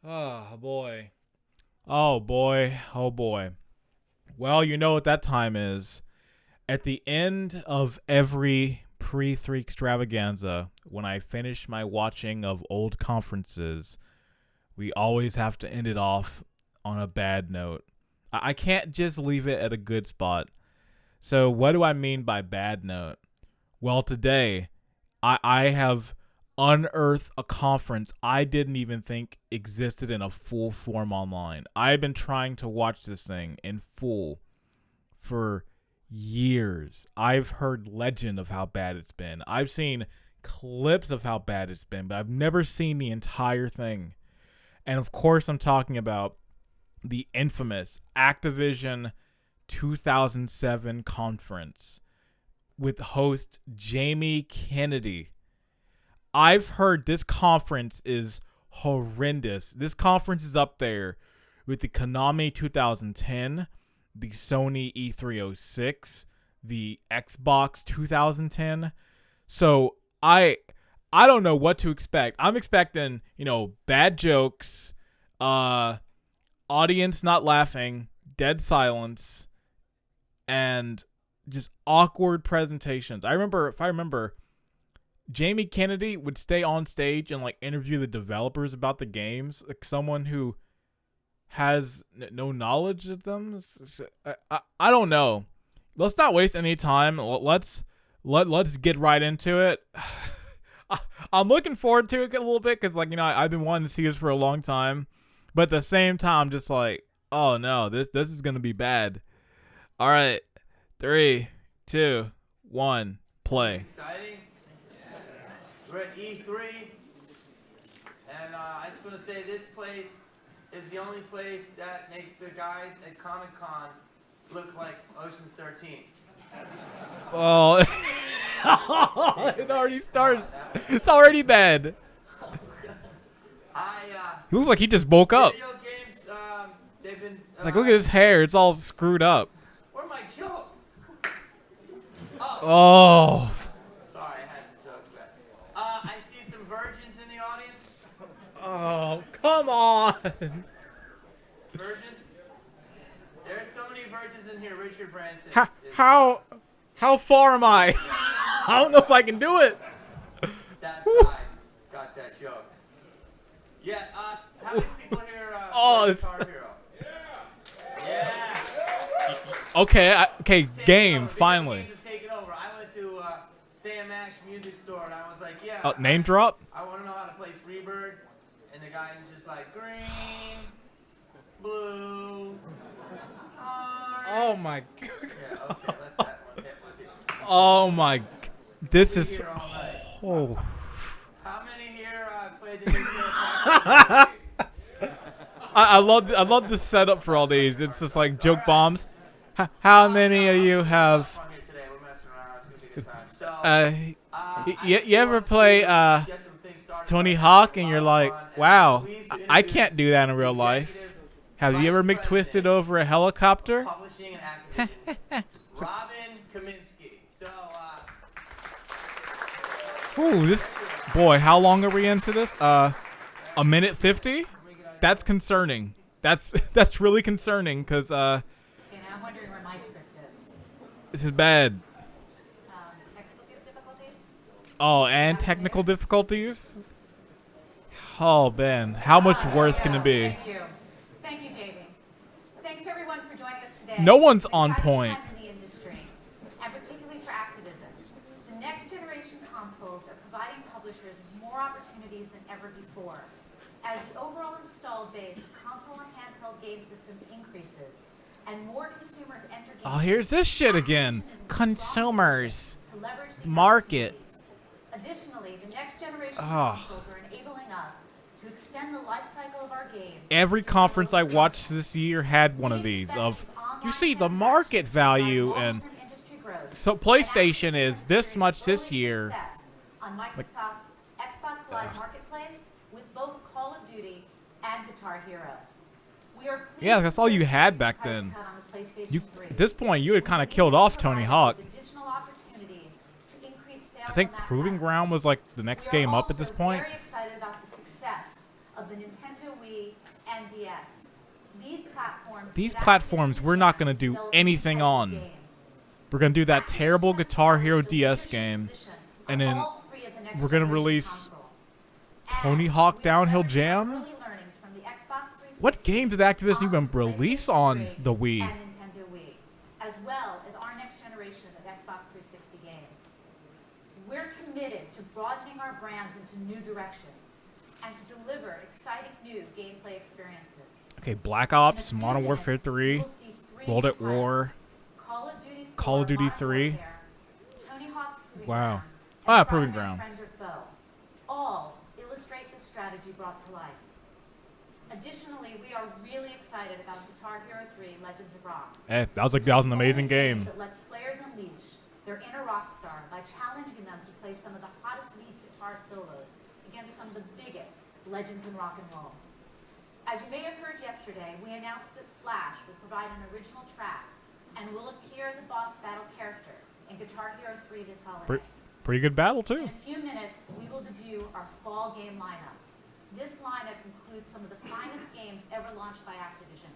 Oh boy. Oh boy. Oh boy. Well, you know what that time is. At the end of every Pre-E3 Extravaganza, when I finish my watching of old conferences, we always have to end it off on a bad note. I can't just leave it at a good spot. So what do I mean by bad note? Well, today, I have unearthed a conference I didn't even think existed in a full form online. I've been trying to watch this thing in full for years. I've heard legend of how bad it's been. I've seen clips of how bad it's been, but I've never seen the entire thing. And of course, I'm talking about the infamous Activision 2007 conference with host Jamie Kennedy. I've heard this conference is horrendous. This conference is up there with the Konami 2010, the Sony E306, the Xbox 2010. So I don't know what to expect. I'm expecting, bad jokes, audience not laughing, dead silence, and just awkward presentations. If I remember, Jamie Kennedy would stay on stage and interview the developers about the games, like someone who has no knowledge of them. I don't know. Let's not waste any time. Let's get right into it. I'm looking forward to it a little bit because I've been wanting to see this for a long time, but at the same time, I'm just like, oh no, this is gonna be bad. All right, 3, 2, 1, play. Exciting. We're at E3, and I just want to say this place is the only place that makes the guys at Comic-Con look like Ocean's 13. Oh, it already starts. It's already bad. He looks like he just woke up. Video games, they've been... look at his hair. It's all screwed up. Where are my jokes? Oh. Sorry, I had some jokes back. I see some virgins in the audience. Oh, come on. Virgins? There's so many virgins in here. Richard Branson. How far am I? I don't know if I can do it. That's how I got that joke. Yeah, how many people here play Guitar Hero? Yeah. Okay, game, finally. Games are taking over. I went to Sam Ash Music Store and I was like, yeah. Name drop? I want to know how to play Freebird. And the guy was just like, green, blue, orange. Oh my god. Yeah, okay, let that one hit with you. Oh my. This is. Oh. How many here played the GTA? I love the setup for all these. It's just like joke bombs. How many of you have? You ever play Tony Hawk and you're like, wow, I can't do that in real life. Have you ever McTwisted over a helicopter? Publishing and Activision. Robin Kaminsky. So, ooh, boy, how long are we into this? A minute 50? That's concerning. That's really concerning because Okay, now I'm wondering where my script is. this is bad. Technical difficulties? Oh, and technical difficulties? Oh, Ben, how much worse can it be? Thank you. Thank you, JB. Thanks everyone for joining us today. No one's It's on exciting point. time in the industry, and particularly for Activision. The next generation consoles are providing publishers more opportunities than ever before. As the overall installed base of console and handheld game systems increases, and more consumers enter games. Oh, here's this shit again. Consumers. To leverage the Market. opportunities. Additionally, the next generation consoles are enabling us to extend the life cycle of our games. Every conference I watched this year had one of these you see the market value, and so PlayStation is this much this year. On Microsoft's Xbox Live Marketplace with both Call of Duty and Guitar Hero. We are pleased Yeah, that's all you had back then. At this point, you had kind of killed off Tony Hawk. I think Proving Ground was like the next game up at this point. Very excited about the success of the Nintendo Wii and DS. These platforms we're not going to do anything on. We're going to do that terrible Guitar Hero DS game, and then we're going to release Tony Hawk Downhill Jam? What games did Activision even release on the Wii? And Nintendo Wii, as well as our next generation of Xbox 360 games. We're committed to broadening our brands into new directions and to deliver exciting new gameplay experiences. Okay, Black Ops, Modern Warfare 3, World at War, Call of Duty 3. Tony Hawk's Proving Wow. Ground, Proving Ground. Friend or Foe. All illustrate the strategy brought to life. Additionally, we are really excited about Guitar Hero 3 Legends of Rock. That was an amazing game. That lets players unleash their inner rock star by challenging them to play some of the hottest lead guitar solos against some of the biggest legends in rock and roll. As you may have heard yesterday, we announced that Slash will provide an original track and will appear as a boss battle character in Guitar Hero 3 this holiday. Pretty good battle, too. In a few minutes, we will debut our fall game lineup. This lineup includes some of the finest games ever launched by Activision.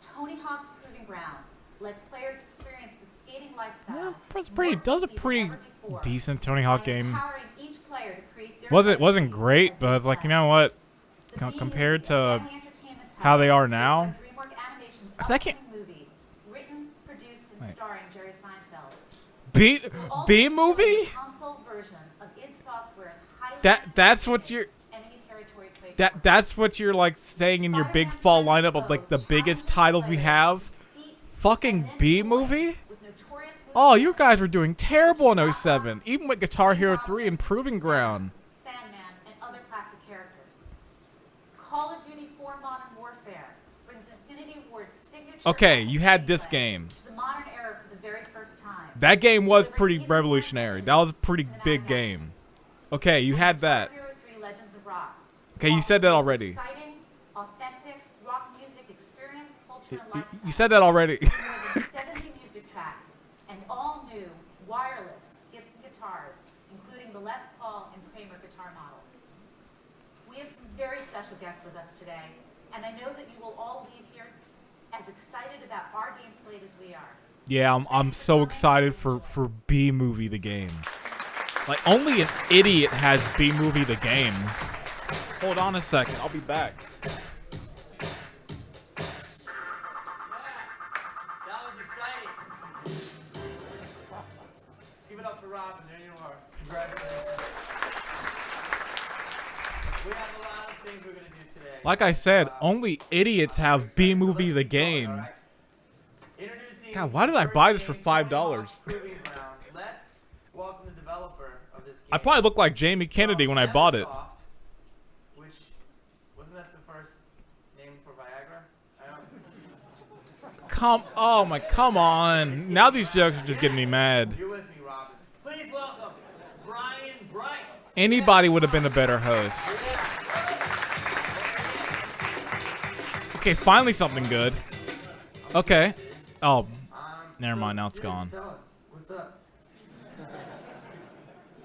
Tony Hawk's Proving Ground lets players experience the skating lifestyle. Yeah, that was a pretty decent Tony Hawk game. Empowering each player to create their Wasn't great, but it's like, you know what? Compared to how they are now, second movie, written, produced, and starring Jerry Seinfeld. B movie? Console version of id Software's That's what you're. That's what you're like saying in your big fall lineup of like the biggest titles we have. Fucking B movie? Oh, you guys were doing terrible in 07, even with Guitar Hero 3 and Proving Ground. Sandman and other classic characters. Call of Duty 4 Modern Warfare brings Infinity Ward's signature. Okay, you had this game. To the modern era for the very first time. That game was pretty revolutionary. That was a pretty big game. Okay, you had that. Legends of Rock. Okay, you said that already. Exciting, authentic rock music experience, culture, and lifestyle. You said that already. More than 70 music tracks and all new wireless Gibson guitars, including the Les Paul and Kramer guitar models. We have some very special guests with us today, and I know that you will all leave here as excited about our game slate as we are. Yeah, I'm so excited for B Movie the game. Like, only an idiot has B Movie the game. Hold on a second, I'll be back. That was exciting. Give it up for Robin, there you are. Congratulations. We have a lot of things we're going to do today. Like I said, only idiots have B Movie the game. God, why did I buy this for $5? Let's welcome the developer of this game. I probably looked like Jamie Kennedy when I bought it. Which, wasn't that the first name for Viagra? Come on. Now these jokes are just getting me mad. You're with me, Robin. Please welcome Brian Bright. Anybody would have been a better host. Okay, finally something good. Okay. Oh, never mind. Now it's gone. Tell us, what's up?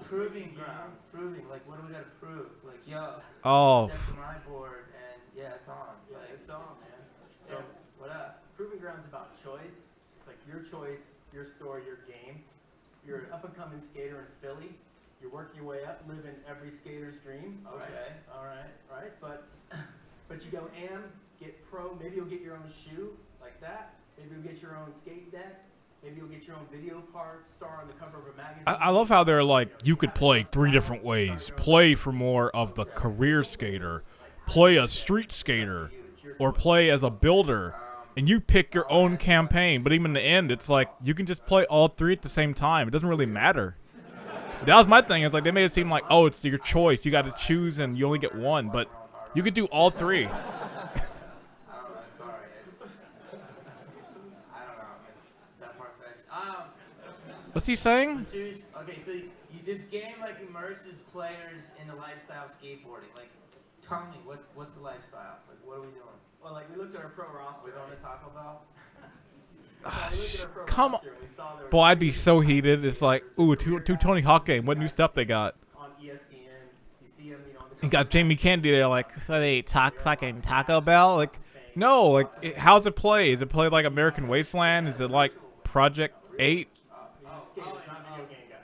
Proving Ground. Proving, like, what do we gotta prove? Like, yo. Oh. Step to my board, and yeah, it's on. Yeah, like, it's on, man. So, what up? Proving Ground's about choice. It's like your choice, your story, your game. You're an up-and-coming skater in Philly. You're working your way up, living every skater's dream. Okay, right? alright. Right? But you go get pro. Maybe you'll get your own shoe like that. Maybe you'll get your own skate deck. Maybe you'll get your own video part, star on the cover of a magazine. I love how they're like, you could play 3 different ways. Play for more of the career skater, play a street skater, or play as a builder. And you pick your own campaign. But even in the end, it's like, you can just play all 3 at the same time. It doesn't really matter. That was my thing. It's like, they made it seem like, oh, it's your choice. You got to choose and you only get one. But you could do all 3. What's he saying? Okay, so this game like immerses players in the lifestyle of skateboarding. Like, tell me, what's the lifestyle? Like, what are we doing? Well, like, we looked at our pro roster. We're going to Taco Bell? We looked at our pro Come on. roster and we saw there was Boy, I'd be so heated. It's like, ooh, two Tony Hawk game. What new stuff they got? on ESPN. You see see them, you know. You got Jamie Kennedy there, like, they talk fucking Taco Bell? Like, no, like, how's it play? Is it played like American Wasteland? Is it like Project 8? Skaters, not video game guys.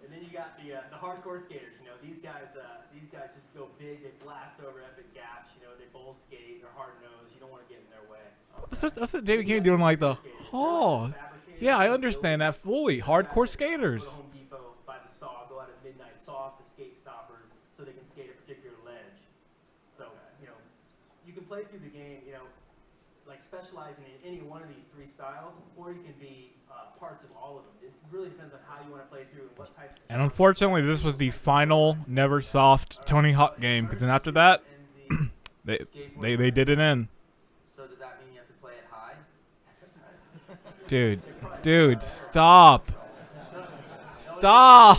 And then you got the hardcore skaters. You know, these guys just go big. They blast over epic gaps. You know, they bowl skate. They're hard nosed. You don't want to get in their way. That's what Jamie Kennedy doing, like the, oh, yeah, I understand that fully. Hardcore skaters. Home Depot by the saw, go out at midnight, saw off the skate stoppers so they can skate a particular ledge. So, you know, you can play through the game, you know, like specializing in any one of these three styles, or you can be parts of all of them. It really depends on how you want to play through and what types of. And unfortunately, this was the final Neversoft Tony Hawk game, because then after that, they did it in. So does that mean you have to play it high? Dude, stop. Stop.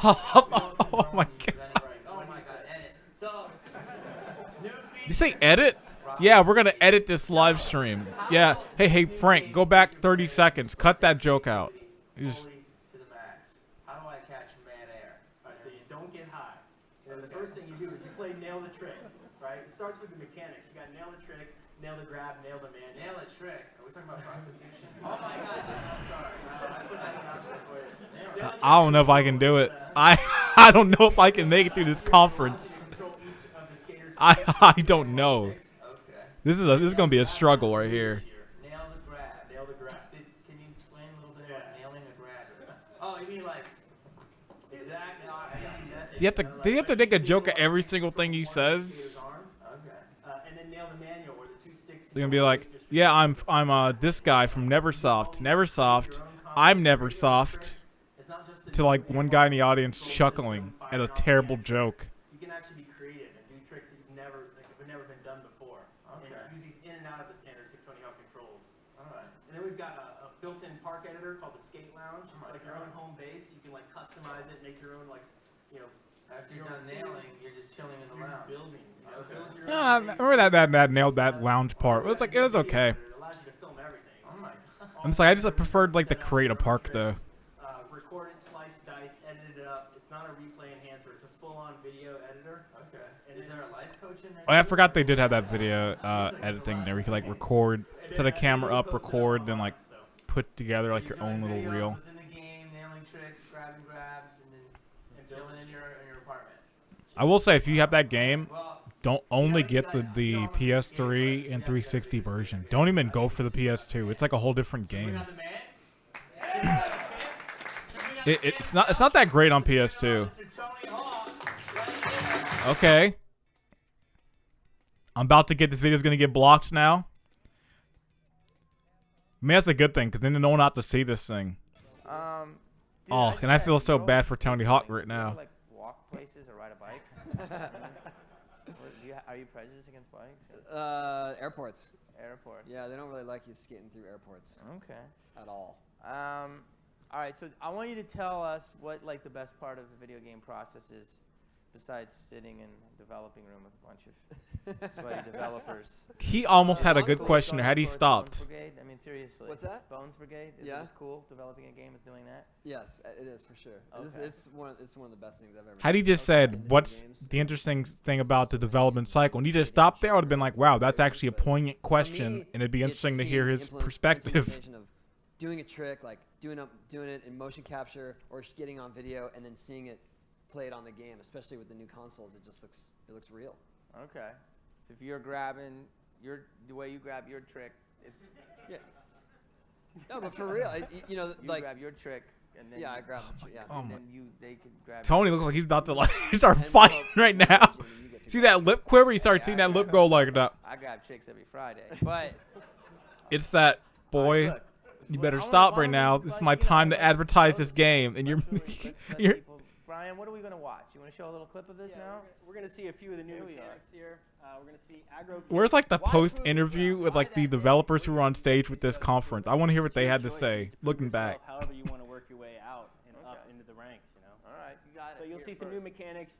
Oh my god. Oh my god, edit. So, new Did you feature. say edit? Yeah, we're going to edit this live stream. Yeah. Hey, Frank, go back 30 seconds. Cut that joke out. You just, To the max. How do I catch mad air? Alright, so you don't get high. And the first thing you do is you play nail the trick, right? It starts with the mechanics. You got nail the trick, nail the grab, nail the man. Nail a trick. Are we talking about prostitution? Oh my god, I'm sorry. I put that in option for you. I don't know if I can do it. I don't know if I can make it through this conference. Control each of the skaters' I don't know. Okay. This is going to be a struggle right here. Nail the grab. Nail the grab. Can you explain a little bit about nailing a grab? Oh, you mean like. Exactly. Do you have to make a joke at every single thing he says? Okay. And then nail the manual where the two sticks. They're going to be like, yeah, I'm this guy from Neversoft. Neversoft. I'm Neversoft. It's not just To like one guy in the audience chuckling at a terrible joke. You can actually be creative and do tricks that you've never been done before. Okay. And use these in and out of the standard Tony Hawk controls. Alright. And then we've got a built-in park editor called the Skate Lounge. It's like your own home base. You can like customize it, make your own like, you know. After you're done nailing, you're just chilling in the You're just lounge. building. You know, Okay. build your Yeah, I own space. remember that nailed that lounge part. It was okay. It allows you to film everything. Oh my god. I'm just like, I just preferred like the create a park though. Record it, slice, dice, edit it up. It's not a replay enhancer. It's a full-on video editor. Okay. Is there a life coach in there? Oh, I forgot they did have that video editing there. We could like record, set a camera up, record, then like put together like your own little reel. Within the game, nailing tricks, grabbing grabs, and then chilling in your apartment. I will say, if you have that game, Well, don't only get the PS3 and 360 version. Don't even go for the PS2. It's like a whole different bring game. out the man. It's not that great on PS2. Mr. Tony Hawk, right there. Okay. I'm about to get this video's gonna get blocked now. I mean, that's a good thing, because then no one will have to see this thing. Dude, Oh, and I feel so bad for Tony Hawk right now. Like walk places or ride a bike. Are you prejudiced against bikes? Airports. Airport. Yeah, they don't really like you skating through airports Okay. at all. All right. So I want you to tell us what like the best part of the video game process is, besides sitting in a developing room with a bunch of sweaty developers. He almost had a good Honestly, question there. Had he Bones stopped? Brigade? I mean, seriously. What's that? Bones Brigade? Is Yeah. this cool? Developing a game is doing that? Yes, it is for sure. Okay. It's one of the best things I've ever. Had he done. just In said, video what's games. the interesting thing about the development cycle? And he just stopped there, I would have been like, wow, that's actually a poignant To question, me, and it'd be it's interesting to seeing hear the his perspective. implementation of doing a trick, like doing it in motion capture or just getting on video and then seeing it played on the game, especially with the new consoles. It looks real. Okay. So if you're grabbing the way you grab your trick, it's Yeah. No, but for real, you know, you like grab your trick and then yeah, I you, grab. Yeah. Oh and my- then they can grab. Tony looks like he's about to like start And fighting well, right now. Jimmy, you get to See grab. that lip quiver? You start seeing that lip go like that. I grab chicks every Friday, but It's that, boy, look, you better I wanna- stop I right wanna now. be This is like, my you know, time to like, advertise let's- this game, and you're, let's let you're. people- Brian, what are we gonna watch? You want to show a little clip of this now? We're gonna see a few of the new Here we mechanics here. We're gonna see aggro. Where's like the Why post prove interview with like the developers who were on stage with this conference? I want to hear what they had to say. Looking back. However you want to work your way out and up Okay. into the ranks, you know. All right, you got it. So you'll Here see some new first. mechanics,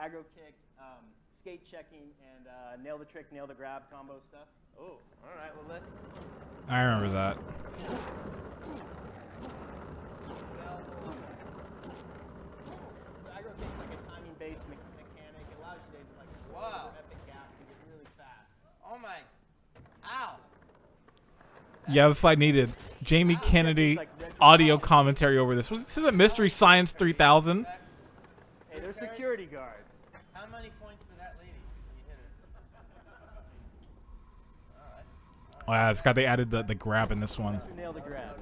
aggro kick, skate checking, and nail the trick, nail the grab combo stuff. Oh, all right. Well, let's. I remember that. So aggro kick's like a timing-based mechanic. It allows Yeah, if I needed Jamie Kennedy audio commentary over this. Was this a Mystery Science 3000? Hey, they're security guards. How many points for that lady? You hit her. Oh, yeah, I forgot they added the grab in this one. Nail the grab.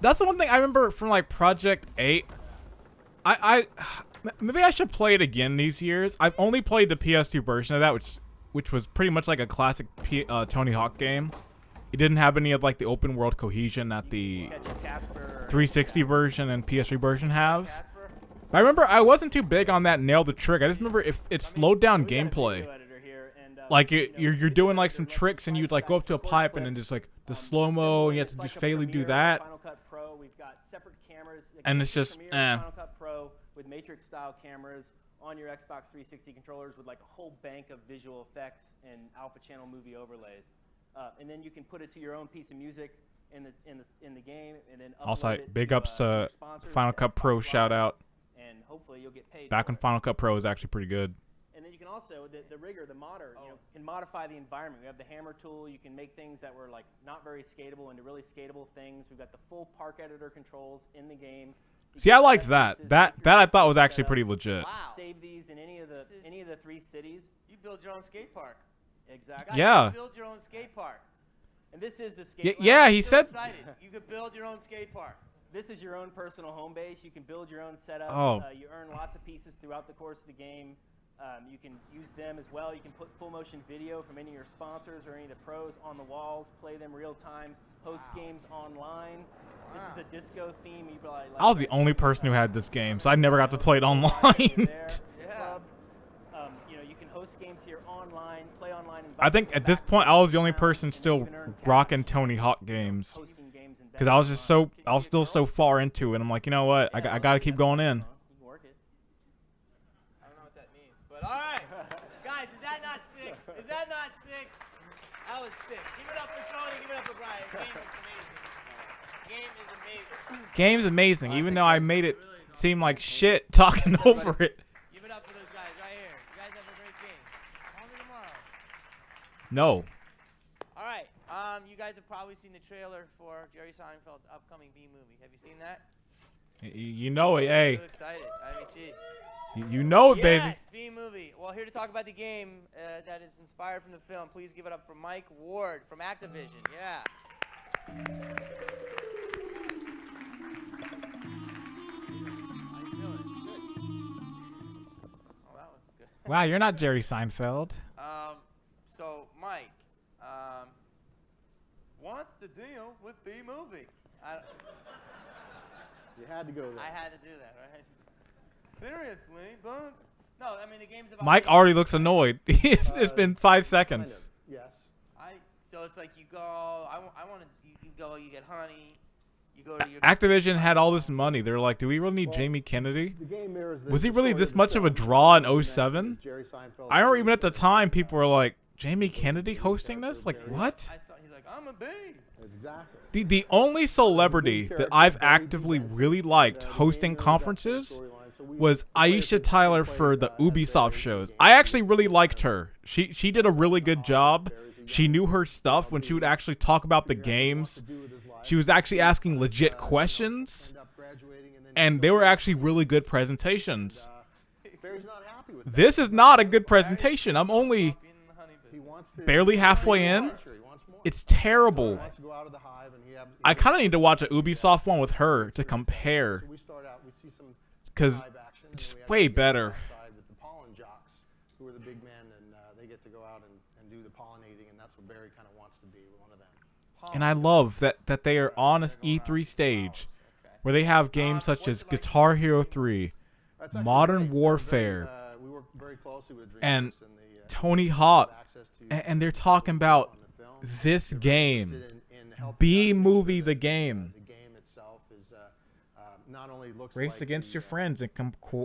That's the one thing I remember from like Project 8. Maybe I should play it again these years. I've only played the PS2 version of that, which was pretty much like a classic Tony Hawk game. It didn't have any of like the open world cohesion that the 360 version and PS3 version have. But I remember I wasn't too big on that nail the trick. I just remember if it slowed down gameplay. Like you're doing like some tricks and you'd like go up to a pipe and then just like the slow-mo and you have to just fairly do that. Final Cut Pro, we've got separate cameras. And it's just Final Cut Pro with Matrix style cameras on your Xbox 360 controllers with like a whole bank of visual effects and alpha channel movie overlays. And then you can put it to your own piece of music in the game and then also upload it big ups to Final Cut Pro, shout out. And hopefully you'll get paid. Back when Final Cut Pro was actually pretty good. And then you can also, the rigger, the modder, can modify the environment. We have the hammer tool. You can make things that were like not very skatable into really skatable things. We've got the full park editor controls in the game. See, I liked that. That I thought was actually pretty legit. Wow. Save these in any of the 3 cities. You build your own skate park. Exactly. Yeah. You build your own skate park. And this is the skate. Yeah, he I'm so said. excited. You could build your own skate park. This is your own personal home base. You can build your own setup. Oh. You earn lots of pieces throughout the course of the game. You can use them as well. You can put full motion video from any of your sponsors or any of the pros on the walls, play them real time, host games online. This is a disco theme. You probably like I was the only person who had this game, so I never got to play it online. Club. You can host games here online, play online. I think at this point I was the only person still rocking Tony Hawk games, because I was still so far into it. I'm like, you know what? I gotta keep going in. All right, guys, is that not sick? Is that not sick? That was sick. Give it up for Tony. Give it up for Brian. Game is amazing. Game's amazing, even though I made it seem like shit talking over it. Give it up for those guys right here. You guys have a great game. Call me tomorrow. No. All right. You guys have probably seen the trailer for Jerry Seinfeld's upcoming B movie. Have you seen that? You know it, hey. I'm so excited. I mean, jeez. You know it, baby. Yes, B-movie. Well, here to talk about the game that is inspired from the film, please give it up for Mike Ward from Activision. Yeah. How you feeling? Good. Oh, that was good. Wow, you're not Jerry Seinfeld. So Mike, what's the deal with B-movie? You had to go there. I had to do that, right? Seriously, but no, I mean the game's about. Mike already looks annoyed. It's been 5 seconds. Yes. So it's like you go. I want to. You go. You get honey. You go to your. Activision had all this money. They're like, do we really need Jamie Kennedy? The game mirrors Was he the really story this of the much of a film. draw in 07? Jerry Seinfeld. I remember even at the time, people were like, Jamie Kennedy hosting this? Like, what? I saw. He's like, I'm a bee. Exactly. The only celebrity that I've actively really liked hosting conferences was Aisha Tyler for the Ubisoft shows. I actually really liked her. She did a really good job. She knew her stuff when she would actually talk about the games. She was actually asking legit questions, and they were actually really good presentations. This is not a good presentation. I'm only barely halfway in. It's terrible. I kind of need to watch a Ubisoft one with her to compare, because it's way better. With the pollen jocks, who are the big men, and they get to go out and do the pollinating, and that's what Barry kind of wants to be, one of them. And I love that they are on an E3 stage where they have games such as Guitar Hero 3, Modern Warfare, We work very closely with and the, Tony Hawk, and they're talking about this game, B-movie the game. The game itself is not only looks Race like against the, your friends in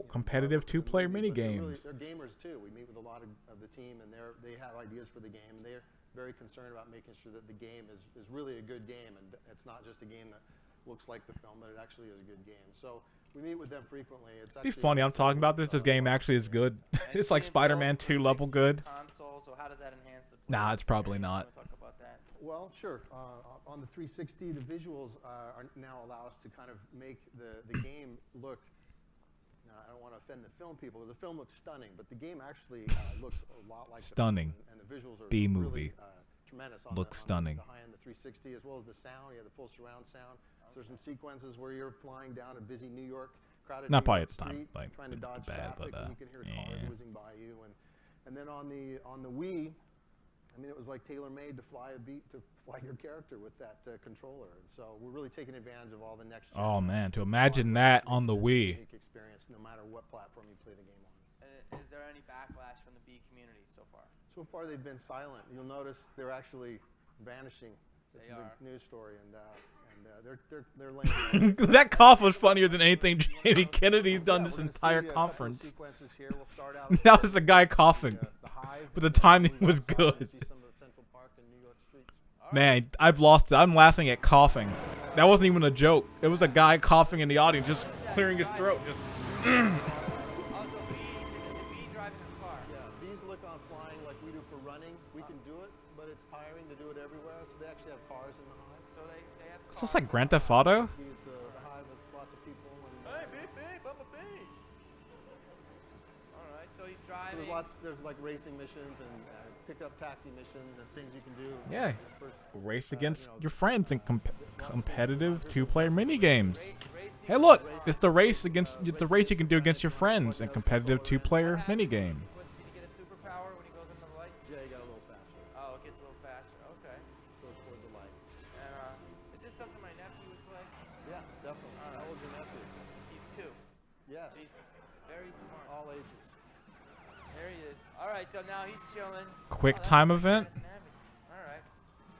competitive two-player but mini-games. They're gamers too. We meet with a lot of the team, and they have ideas for the game, and they're very concerned about making sure that the game is really a good game, and it's not just a game that looks like the film, but it actually is a good game. So we meet with them frequently. It's Be funny, I'm talking about this. This game actually is good. It's like Spider-Man 2 level good. Console, so how does that enhance the Nah, it's probably not. Talk about that. Well, sure. On the 360, the visuals now allow us to kind of make the game look. Now, I don't want to offend the film people. The film looks stunning, but the game actually looks a lot like Stunning. The film, and the visuals are B-movie. really tremendous. On Looks the stunning. high end, the 360, as well as the sound. You have the full surround sound. So there's some sequences where you're flying down a busy New York, crowded Not New probably York at the time, street, like, trying to dodge bad, traffic, but, and you can hear cars yeah. whizzing by you. And then on the Wii, I mean, it was like tailor-made to fly your character with that controller. And so we're really taking advantage of all the next. Oh man, to imagine that on the Wii. Unique experience, no matter what platform you play the game on. Is there any backlash from the B community so far? So far, they've been silent. You'll notice they're actually vanishing. It's They a are. big news story, and they're laying. That cough was funnier than anything Jamie Kennedy's done Yeah, this we're gonna entire see a couple of conference. sequences here. We'll start out That was a guy coughing. the Hive, But the and then timing move was outside good. and see some of Central Park and New York streets. Man, I've lost it. I'm laughing at coughing. That wasn't even a joke. It was a guy coughing in the audience, just clearing his throat. Just. Also, B driving the car. Yeah, these look on flying like we do for running. We can do it, but it's tiring to do it everywhere. So they actually have cars in the Hive. So they have It's just like Grand Theft Auto. See, it's the Hive with lots of people. And, Hey, beep, beep, Bubba Beach. All right, so he's so driving. there's like racing missions and pickup taxi missions and things you can do. Yeah. This first, Race you against know, your friends in competitive two-player mini games. Racing. Hey, look! It's the race you can do against your friends in competitive two-player mini game. Did he get a superpower when he goes into the light? Yeah, you got a little faster. Oh, it gets a little faster. Okay. Go toward the light. Is this something my nephew would play? Yeah, definitely. How old's your nephew? He's 2. Yes, He's very smart. all ages. There he is. All right, so now he's chilling. Quick that's time like event. All right.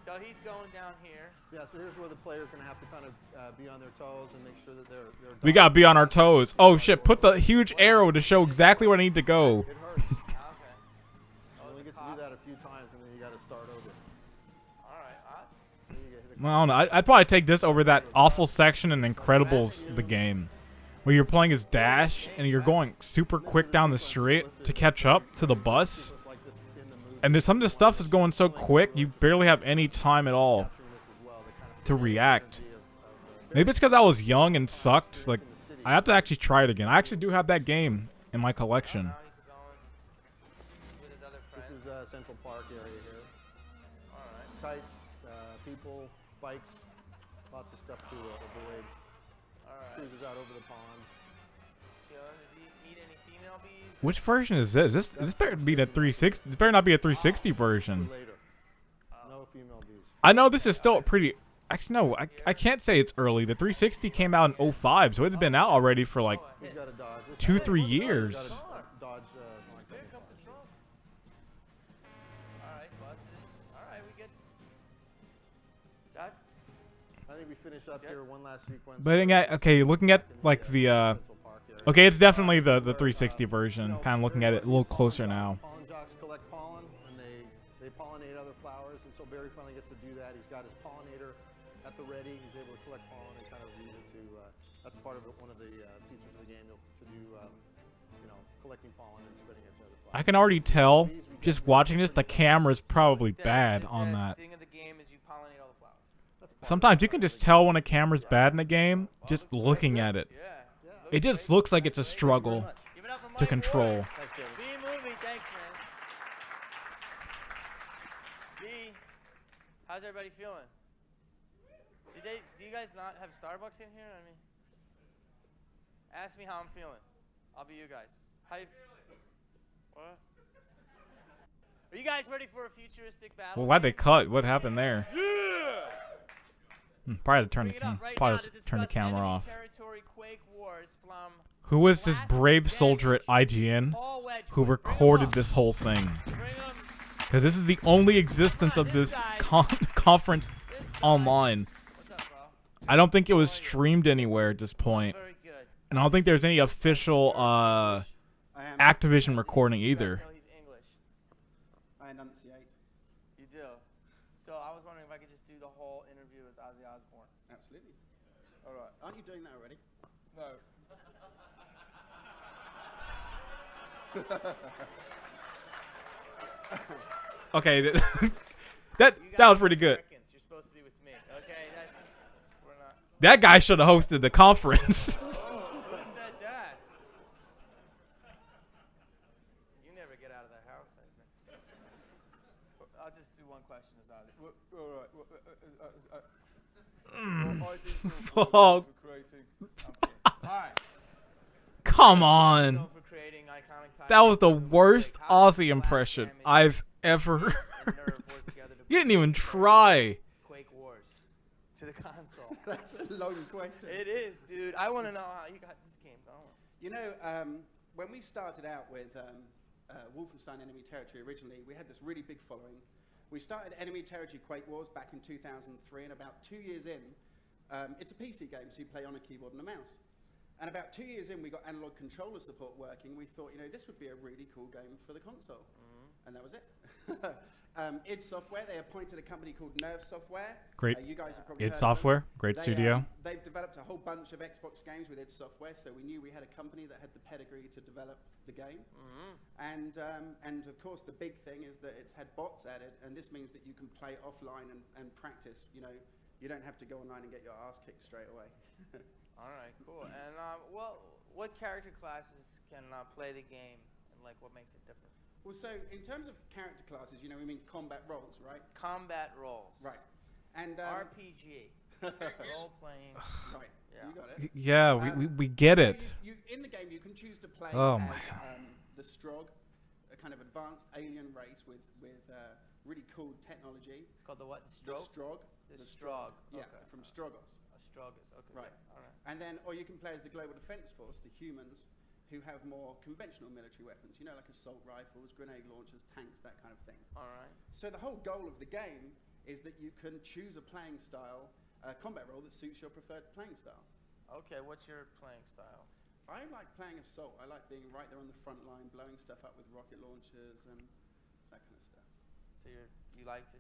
So he's going down here. Yeah, so here's where the player's going to have to kind of be on their toes and make sure that they're We gotta be on our toes. Oh shit! Put the huge arrow to show exactly where I need to go. It hurts. Okay. You Oh, only it's a get to do cop. that a few times, and then you got to start over. All right. Then you get hit Well, I don't know. I'd probably take this over that awful section in Incredibles, the game, where you're playing as Dash and you're going super quick down the street to catch up to the bus. like this in the movie. And there's some of this stuff is going so quick, you barely have any time at all Capturing this as well, the kind of to react. of Maybe it's because I was young and sucked. Like, I have to actually try it again. I actually do have that game in my collection. Now he's going with his other this friends. is Central Park area here. All right. Kites, people, bikes, lots of stuff to avoid. All right. Cruises out over the pond. Chilling. Does he eat any female bees? Which version is this? This better be a 360. This better not be a 360 version. Later. No female bees. I know this is still pretty. Actually, no, I can't say it's early. The 360 came out in 05, so it had been out already for like He's got to dodge. 2-3 He's years. got to dodge. Here comes the Trump. All right, busted. All right, we get. That's. I think we finish up here one last sequence. But okay, looking at like the Central Park area. okay, it's definitely the 360 version. Kind of looking at it a little closer now. Pollen jocks collect pollen, and they pollinate other flowers, and so Barry finally gets to do that. He's got his pollinator at the ready. He's able to collect pollen and kind of use it to. That's part of one of the features of the game to do, collecting pollen and spreading it to other flowers. I can already tell just watching this, the camera's probably bad the on that. thing of the game is you pollinate all the flowers. Sometimes you can just tell when a camera's bad in a game just looking at it. Yeah. It just looks like it's a struggle Give it up for to Mike control. Ward. Thanks, Jamie. B movie, thanks, man. B, how's everybody feeling? Do you guys not have Starbucks in here? I mean, ask me how I'm feeling. I'll be you guys. How you? What? Are you guys ready for a futuristic battle? Well, why'd they cut? What happened there? Yeah. Probably had to turn the Bring it up right probably now to turn the discuss camera enemy off. territory Quake Wars from Who was this Last brave soldier at Vantage. IGN Paul Wedgwood. who Bring 'em recorded up. this whole thing? Bring 'em. Because this is the only existence of this conference This guy. online. What's up, bro? I don't think it was streamed anywhere at this point. Very good. And I don't think there's any official Activision recording You guys either. know he's English. I enunciate. You do. So I was wondering if I could just do the whole interview as Ozzy Osbourne. Absolutely. All right. Aren't you doing that already? No. Okay, that was pretty good. Americans. That guy should have hosted the conference. Who said that? You never get out of the house. I'll just do one question. Oh, Alright. come on. For creating iconic That was the titles, worst like House of Aussie Glass impression Damage I've ever and heard. Nerve worked together to You didn't bring even Quake try. Quake Wars to the console. That's a long question. It is, dude. I want to know how you got this game going. You know, when we started out with Wolfenstein Enemy Territory originally, we had this really big following. We started Enemy Territory Quake Wars back in 2003, and about 2 years in, it's a PC game, so you play on a keyboard and a mouse. And about 2 years in, we got analog controller support working. We thought, you know, this would be a really cool game for the console. And that was it. id Software, they appointed a company called Nerve Software. Great. You guys have probably id heard of Software, them. great They, studio. They've developed a whole bunch of Xbox games with id Software, so we knew we had a company that had the pedigree to develop the game. And of course, the big thing is that it's had bots added, and this means that you can play offline and practice. You know, you don't have to go online and get your ass kicked straight away. All right, cool. And what character classes can play the game, and like what makes it different? Well, so in terms of character classes, you know, we mean combat roles, right? Combat roles. Right. And RPG. Role playing. right. Yeah. You got it. Yeah, we get it. You, in the game, you can choose to play Oh as my the Strog, a kind of advanced alien race with really cool technology. It's called the what? The Strog? Strog. The Strog. Yeah, Okay. from Strogos. Strogos. Okay. Right. Yeah. All right. And then, or you can play as the Global Defense Force, the humans, who have more conventional military weapons, you know, like assault rifles, grenade launchers, tanks, that kind of thing. All right. So the whole goal of the game is that you can choose a playing style, a combat role that suits your preferred playing style. Okay, what's your playing style? I like playing assault. I like being right there on the front line, blowing stuff up with rocket launchers and that kind of stuff. So you like to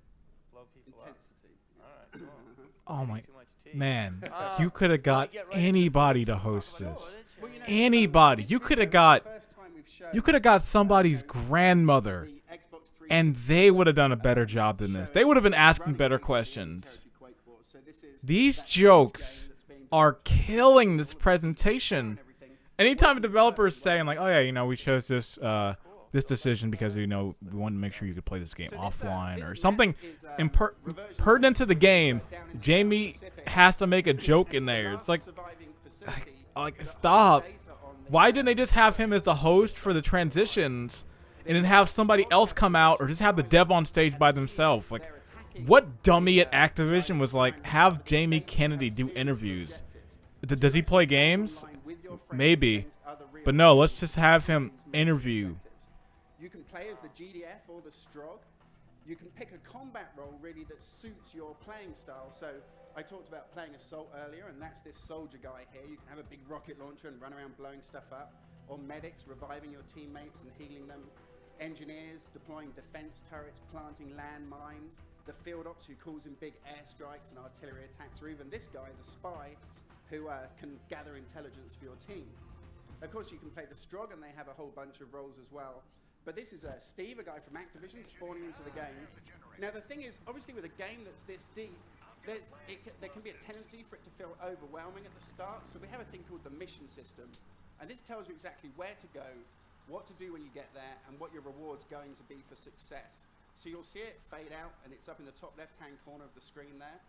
blow people Intensity. up? All right, cool. Oh my, Too much tea. man, Uh, you could have got get right into anybody to Talk host about this. it, Well, you know, Anybody. this You is could have the got, first time we've shown, you could have got somebody's grandmother, the Xbox 360 and they would have done a better job than this. They would have been asking running better against the questions. Territory Quake Wars. So this is These that huge jokes game that's being are built killing this and presentation. everything. Anytime a developer is saying like, oh yeah, you know, we chose this this decision because, you know, we wanted to make sure you could play this game So offline this or map something is, reversion pertinent to the game. down in the Jamie Pacific. has to make a joke in It's the there. last It's like, surviving facility like that stop. holds data on the Why didn't they just have him as the host for the transitions and then have somebody else come out, or just have the dev on stage by themselves? Like, what dummy at Activision was like, have Jamie Kennedy do interviews? Does he play games? Maybe. But no, let's just have him interview. You can play as the GDF or the Strog. You can pick a combat role really that suits your playing style. So I talked about playing Assault earlier, and that's this soldier guy here. You can have a big rocket launcher and run around blowing stuff up. Or medics, reviving your teammates and healing them. Engineers, deploying defense turrets, planting landmines. The field ops, who calls in big airstrikes and artillery attacks. Or even this guy, the spy, who can gather intelligence for your team. Of course, you can play the Strog, and they have a whole bunch of roles as well. But this is Steve, a guy from Activision, spawning into the game. Now, the thing is, obviously, with a game that's this deep, there can be a tendency for it to feel overwhelming at the start. So we have a thing called the mission system. And this tells you exactly where to go, what to do when you get there, and what your reward's going to be for success. So you'll see it fade out, and it's up in the top left-hand corner of the screen there.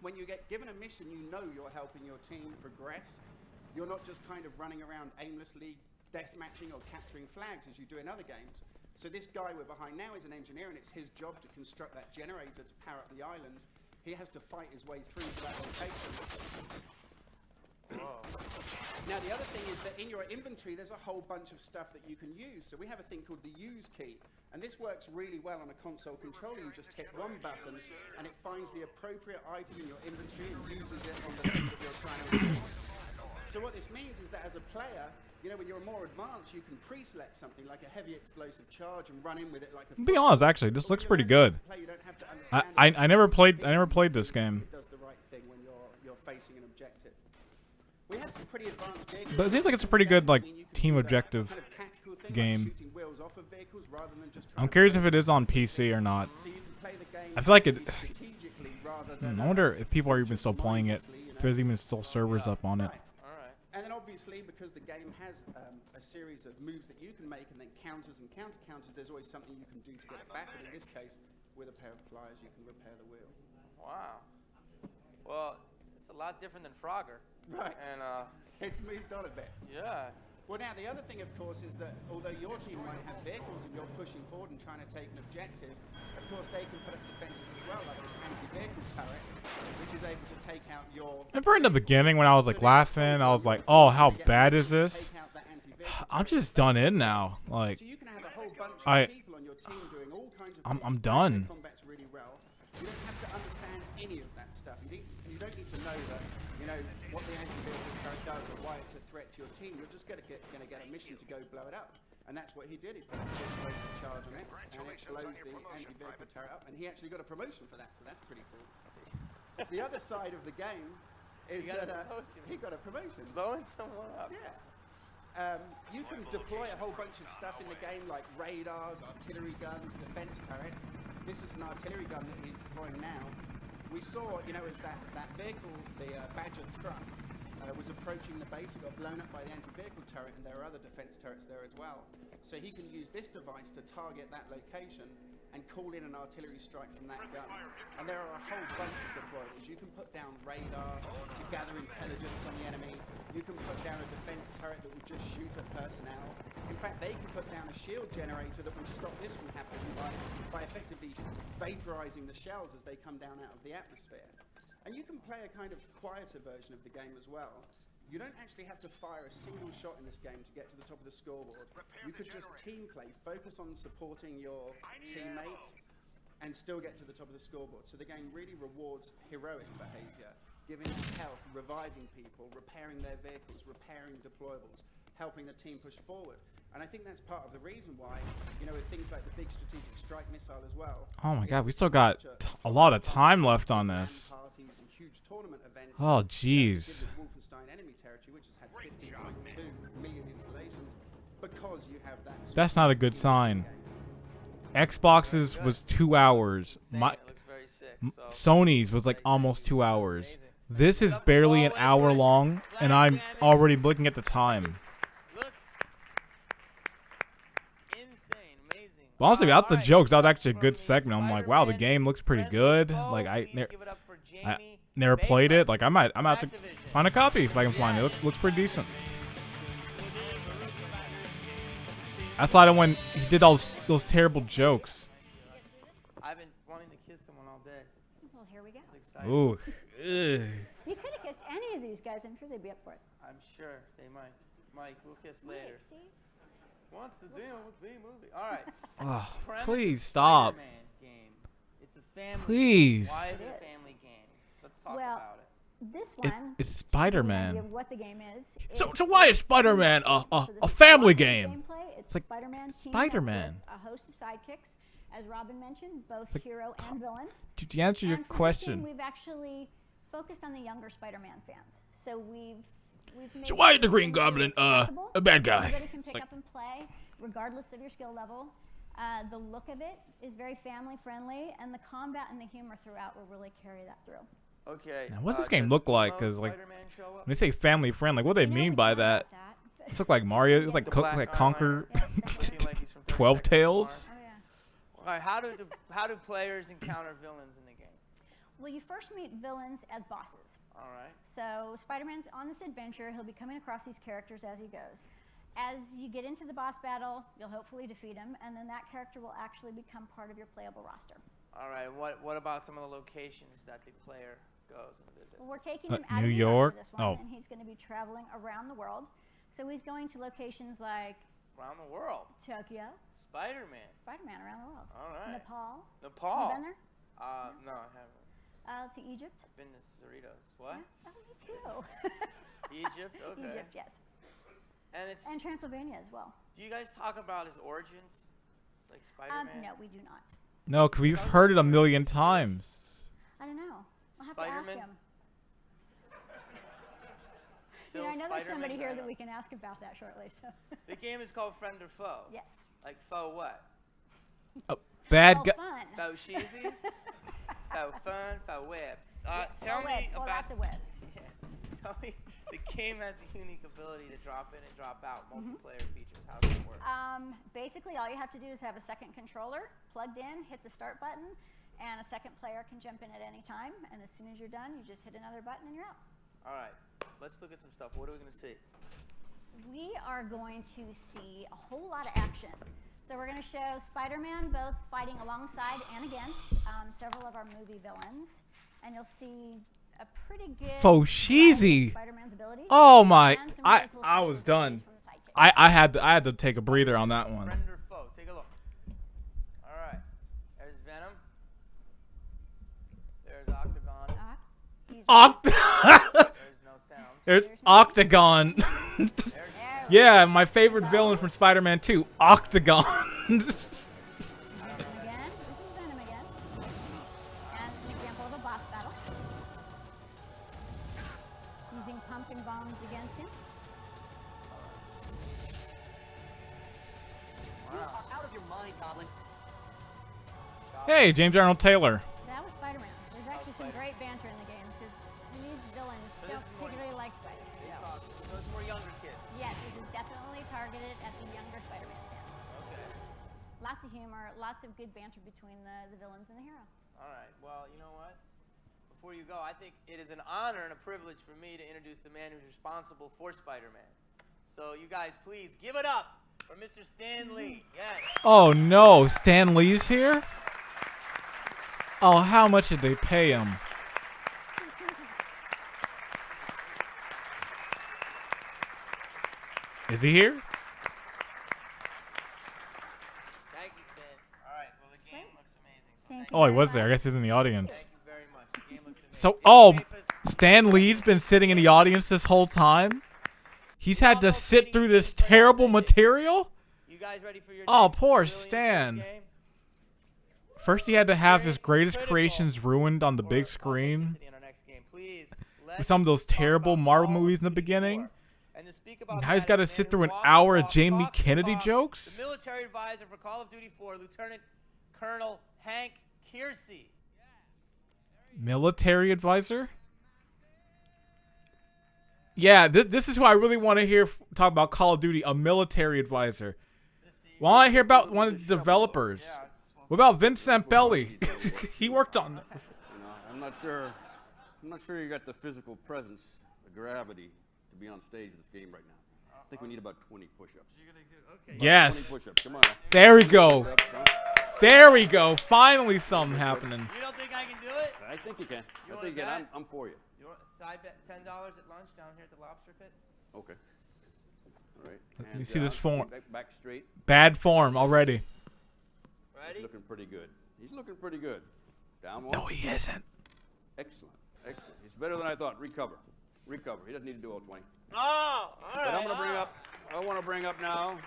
When you get given a mission, you know you're helping your team progress. You're not just kind of running around aimlessly deathmatching or capturing flags as you do in other games. So this guy we're behind now is an engineer, and it's his job to construct that generator to power up the island. He has to fight his way through to that location. Whoa. Now the other thing is that in your inventory there's a whole bunch of stuff that you can use. So we have a thing called the use key, and this works really well on a console controller. You just hit one button and it finds the appropriate item in your inventory and uses it on the thing that you're trying to use. So what this means is that as a player, you know, when you're more advanced, you can pre-select something like a heavy explosive charge and run in with it like a. To be honest, actually, this looks pretty good. I never played this game. It does the right thing when you're facing an objective. We have some pretty advanced vehicles. But it seems like it's a pretty good, like, I mean, you can team do objective kind of tactical thing, game. Like shooting wheels off of vehicles rather than just trying I'm to curious break if it is on PC or not. So you can play the game I feel like it. strategically rather than I wonder if people are even still playing it. mindlessly, you there's even still servers up on it. All right. And then obviously, because the game has a series of moves that you can make and then counters and counter-counters, there's always something you can do to get it back. And in this case, with a pair of pliers, you can repair the wheel. Wow. Well, it's a lot different than Frogger. Right. And It's moved on a bit. yeah. Well, now, the other thing, of course, is that although your team might have vehicles and you're pushing forward and trying to take an objective, of course, they can put up defenses as well, like this anti-vehicle turret, which is able to take out your... Remember in the beginning when I was like laughing, I was like, oh, how bad is this? I'm just done in now. Like, So you can have a whole bunch of people on your team doing all kinds of I'm things, done. Combat's really well. You don't have to understand any of that stuff. You don't need to know that, you know, what the anti-vehicle turret does or why it's a threat to your team. You're just going to get a mission to go blow it up. And that's what he did. He put a explosive charge on it, and it blows the anti-vehicle turret up. And he actually got a promotion for that, so that's pretty cool. The other side of the game is that he got a promotion. Blowing someone up. Yeah. You can deploy a whole bunch of stuff in the game, like radars, artillery guns, defense turrets. This is an artillery gun that he's deploying now. We saw, you know, as that vehicle, the Badger truck, was approaching the base, it got blown up by the anti-vehicle turret, and there are other defense turrets there as well. So he can use this device to target that location and call in an artillery strike from that gun. And there are a whole bunch of deployables. You can put down radar to gather intelligence on the enemy. You can put down a defense turret that will just shoot at personnel. In fact, they can put down a shield generator that will stop this from happening by effectively vaporizing the shells as they come down out of the atmosphere. And you can play a kind of quieter version of the game as well. You don't actually have to fire a single shot in this game to get to the top of the scoreboard. You could just team play, focus on supporting your teammates, and still get to the top of the scoreboard. So the game really rewards heroic behavior, giving health, reviving people, repairing their vehicles, repairing deployables, helping the team push forward. And I think that's part of the reason why, you know, with things like the big strategic strike missile as well. Oh my God, we still got a lot of time left on this. Parties and huge tournament events. Oh, jeez. Wolfenstein enemy territory, which has had 15.2 million installations, because you have that. That's not a good sign. Xbox's was 2 hours. My It looks very sick. Sony's was like almost 2 hours. This is barely an hour long, and I'm already looking at the time. Looks insane, amazing. But honestly, Wow, that's the alright. joke. That was actually a From good the segment. I'm like, wow, the Spider-Man game looks pretty friendly good. foe, Like I please give it up for I Jamie never played it. Like I might have to Activision. find a copy if I can find it. Looks pretty decent. That's why when he did all those terrible jokes. I've been wanting to kiss someone all day. Well, here we go. It's exciting. Ooh. Ugh. You could have kissed any of these guys. I'm sure they'd be up for it. I'm sure they might. Mike, we'll kiss later. See? Wants to deal with the movie. All right. Oh, Premise please of stop. Spider-Man game. It's a family Please. game. Why is it It a is. family game? Let's talk Well, about it. This It, one. it's to give you an Spider-Man. idea of what the game is. So why is Spider-Man So a this is family Spider-Man game? gameplay. It's like Spider-Man. teamed up Spider-Man. with A host of sidekicks, as Robin mentioned, both hero and villain. To answer your And for this question. game, we've actually focused on the younger Spider-Man fans. So we've made So why is the it Green really Goblin accessible. a bad guy? Everybody can pick like- up and play, regardless of your skill level. The look of it is very family friendly, and the combat and the humor throughout will really carry that through. Okay. Now, what's this game does look like? emo 'Cause, like, Spider-Man show up? When they say family friendly, what do they You know, mean we by thought that? about that. It's look like Mario. It's like The co- black like eyeliner. Conquer Yeah, definitely. Looking like he's from 30 12 Seconds to Tales. Oh, yeah. All right. How do players encounter villains in the game? Well, you first meet villains as bosses. All right. So Spider-Man's on this adventure. He'll be coming across these characters as he goes. As you get into the boss battle, you'll hopefully defeat him, and then that character will actually become part of your playable roster. All right. What about some of the locations that the player goes and visits? Well, we're taking him out New of New York? for this one, Oh. and he's going to be traveling around the world. So he's going to locations like Around the world. Tokyo, Spider-Man. Spider-Man around the world, All right. Nepal. Nepal. You been there? No, I haven't. Let's see, Egypt. Been to Cerritos. What? Yeah. Oh, me too. Egypt. Okay. Egypt, yes. And it's. And Transylvania as well. Do you guys talk about his origins, like Spider-Man? No, we do not. No, 'cause we've heard it a million times. I don't know. I'll have to ask Spider-Man? him. Phil I know there's somebody Spider-Man here that Venom. we can ask about that shortly. So The game is called Friend or Foe. yes. Like foe what? Bad All guy. fun. Foe cheesy? Foe fun? Foe webs? Yes, Tell all me webs, all about lots of webs. Tell me, the game has a unique ability to drop in and drop out multiplayer features. How does it work? Basically, all you have to do is have a second controller plugged in, hit the start button, and a second player can jump in at any time. And as soon as you're done, you just hit another button and you're out. All right, let's look at some stuff. What are we going to see? We are going to see a whole lot of action. So we're going to show Spider-Man both fighting alongside and against several of our movie villains. And you'll see a pretty good Fosheezy. Spider-Man's abilities. Oh my! And some really cool I was special done. abilities from the sidekick. I had to take a breather on that one. Friend or foe? Take a look. All right, there's Venom. There's Octagon. He's There's no sound. There's Octagon. There's Yeah, my favorite villain from Spider-Man 2, Octagon. Venom again. This is Venom again. And an example of a boss battle. Using pumpkin bombs against him. You are out of your mind, Goblin. Hey, James Arnold Taylor. That was Spider-Man. There's actually some great banter in the games because these villains So this don't is more- particularly like Spider-Man. So it's more younger kids. Yes, this is definitely targeted at the younger Spider-Man fans. Okay. Lots of humor, lots of good banter between the villains and the hero. All right. Well, you know what? Before you go, I think it is an honor and a privilege for me to introduce the man who's responsible for Spider-Man. So you guys, please give it up for Mr. Stan Lee. Yes. Oh no, Stan Lee's here? Oh, how much did they pay him? Is he here? Thank you, Stan. All right. Well, the game looks amazing. So Thank thank you. Oh, he very was there. I much. guess he's in the audience. Thank you very much. The game looks amazing. So, If oh, you wait for- Stan Lee's been sitting in the audience this whole time? He's had to sit through this terrible material? You guys ready for your Oh, next poor brilliant Stan. game? First he had to have his Experience is greatest critical creations ruined on the for big screen. authenticity in our next game. Please, With some of those let's talk terrible about Marvel Call of movies in the Duty beginning. 4. And to speak about Now he's that got to is the sit man through who an walked hour of talk, Jamie talk, Kennedy talk, jokes? The military advisor for Call of Duty 4, Lieutenant Colonel Hank Kiersey. Military advisor? Yeah, this is who I really want to hear talk about Call of Duty, a military advisor. Well, I hear about one of the developers. Yeah, What about Vincent Belli? He worked on it. You know, I'm not sure you got the physical presence, the gravity to be on stage with this game right now. I think we need about 20 push-ups. you're gonna do okay. Yes. 20 push-ups. Come on. Now. There we go. Push-ups, come on. There we go. Finally something happening. You don't think I can do it? I think you can. You I wanna think you can. bet? I'm for you. You want a side bet $10 at lunch down here at the lobster pit? Okay. All right. Let me Hands see this down. form. Back straight. Bad form already. Ready? He's looking pretty good. He's looking pretty good. Down one. No, he isn't. Excellent. Excellent. He's better than I thought. Recover. Recover. He doesn't need to do all 20. Oh, all right. But I'm going to bring up. I want to bring up now.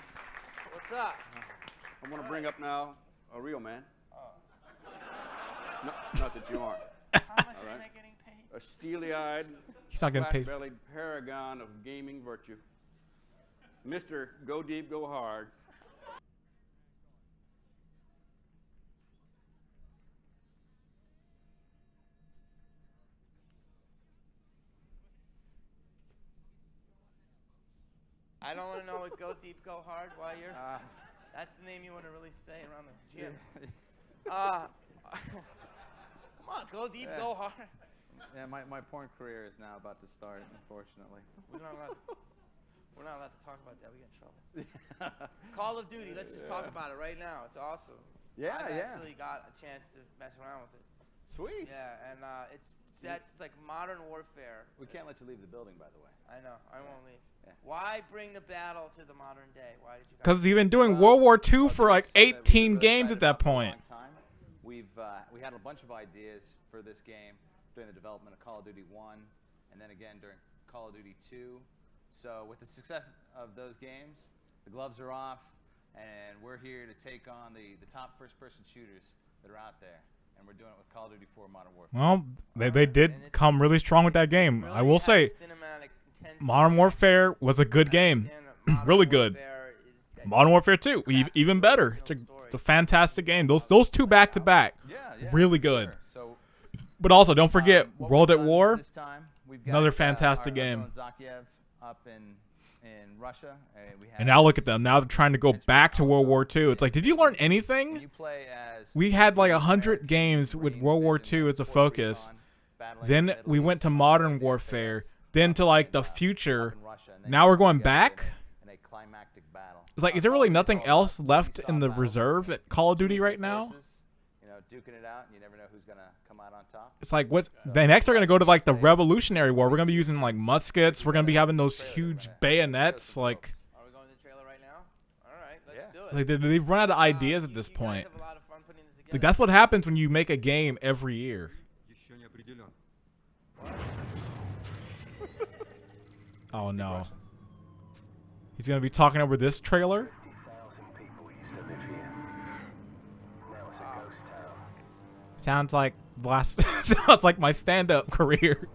What's up? I want to bring up now a real man. No, not that you aren't. How much All am right. I getting paid? A steely-eyed, He's not getting paid. flat-bellied paragon of gaming virtue. Mr. Go Deep, Go Hard. I don't want to know what go deep, go hard while you're. That's the name you want to really say around the gym. Come on, go deep, go hard. Yeah, my porn career is now about to start, unfortunately. We're not allowed to talk about that. We get in trouble. Call of Duty. Let's just talk about it right now. It's awesome. Yeah, I've yeah. actually got a chance to mess around with it. Sweet. Yeah, and it's like modern warfare. We can't let you leave the building, by the way. I know. I won't leave. Yeah. Why bring the battle to the modern day? Why did you? Because you've been doing World War II for like 18 games at that point. We had a bunch of ideas for this game during the development of Call of Duty 1, and then again during Call of Duty 2. So with the success of those games, the gloves are off, and we're here to take on the top first-person shooters that are out there. And we're doing it with Call of Duty 4 Modern Warfare. Well, they did come really strong with that game. I will say, cinematic, intense Modern Warfare was a good game. Really good. Modern Warfare 2, even better. It's a fantastic game. Those two back to back, really good. Sure. So But also, don't forget what World we've at done War. This time, we've got Another fantastic our game. villain Zakiev up in Russia. We have And now look at them. Now they're trying to go back to World War II. It's like, did you learn anything? you play as We had like 100 games with World War II as a focus. Then we went to modern warfare. Then to like the future. Now we're going back? in a climactic battle. It's like, is there really nothing else left in the reserve at Call of Duty right now? You know, duking it out, and you never know who's gonna come out on top. It's like, what's the next? They're gonna go to like the Revolutionary War. We're gonna be using like muskets. We're gonna be having those huge bayonets. Like, Are we going to the trailer right now? All right, let's do it. like they've run out of ideas at this You guys point. have a lot of fun putting this Like together. that's what happens when you make a game every year. Oh no. He's gonna be talking over this trailer. Sounds like sounds like my stand-up career.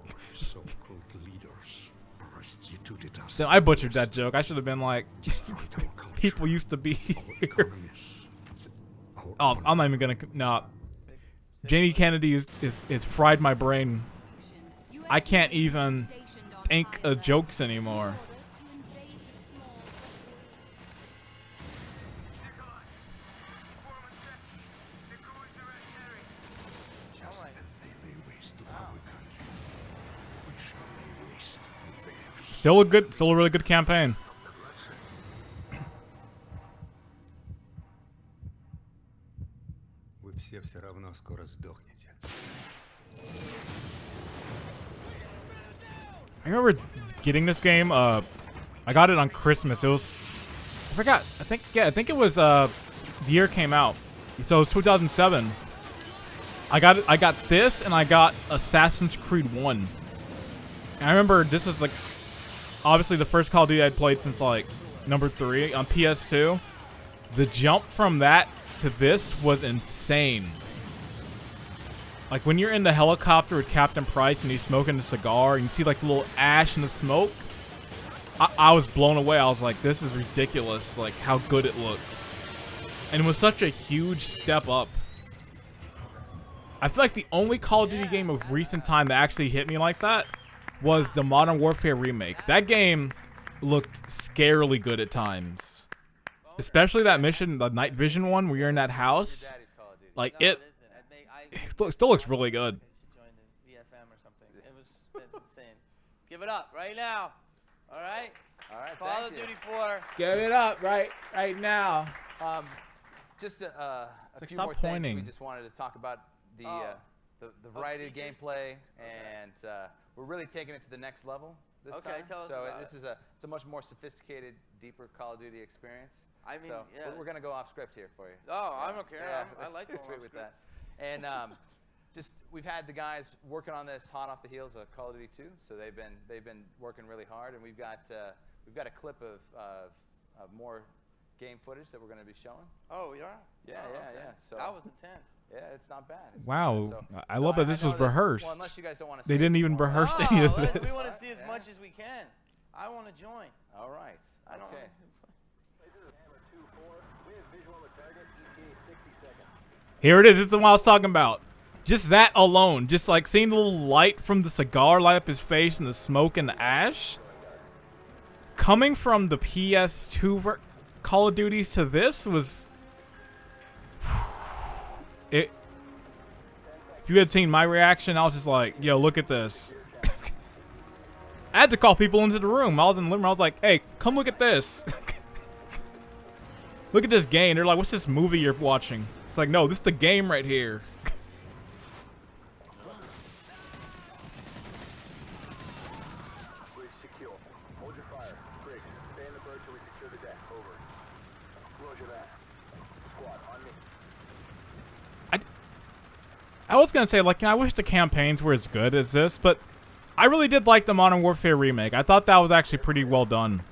Then I butchered that joke. I should have been like, people used to be here. Oh, I'm not even gonna. No. Jamie Kennedy is fried my brain. I can't even think of jokes anymore. Still a really good campaign. Вы все равно скоро сдохнете. I remember getting this game. I got it on Christmas. It was, I forgot. I think it was the year it came out. So it was 2007. I got this, and I got Assassin's Creed 1. And I remember this was like, obviously the first Call of Duty I'd played since like number 3 on PS2. The jump from that to this was insane. Like when you're in the helicopter with Captain Price and he's smoking a cigar and you see like the little ash and the smoke, I was blown away. I was like, this is ridiculous, like how good it looks. And it was such a huge step up. I feel like the only Call of Duty game of recent time that actually hit me like that was the Modern Warfare Remake. That game looked scarily good at times. Especially that mission, the night vision one where you're in that house. Like it still looks really good. Join the VFM or something. It's insane. Give it up right now. All right. All right. Call of Duty 4. Give it up right now. Just a like, few stop more pointing. things. We just wanted to talk about the variety of gameplay, and we're really taking it to the next level this time. Tell us so about this is it's a much more sophisticated, deeper Call of Duty experience. I mean, so yeah. we're gonna go off script here for you. Oh, I don't care. Yeah, I like going sweet off with script. that. And just we've had the guys working on this hot off the heels of Call of Duty 2, so they've been working really hard, and we've got a clip of more game footage that we're going to be showing. Oh, yeah. Yeah. So that was intense. Yeah, it's not bad. Wow, So, I love that this was rehearsed. Well, unless you guys don't want to. They didn't even rehearse any of this. We want to see as much as we can. I want to join. All right. Okay. Here it is. It's the one I was talking about. Just that alone. Just like seeing the little light from the cigar light up his face and the smoke and the ash. Coming from the PS2 Call of Duties to this was... If you had seen my reaction, I was just like, yo, look at this. I had to call people into the room. I was in the living room. I was like, hey, come look at this. Look at this game. They're like, what's this movie you're watching? It's like, no, this is the game right here. I was gonna say, like, I wish the campaigns were as good as this, but I really did like the Modern Warfare remake. I thought that was actually pretty well done.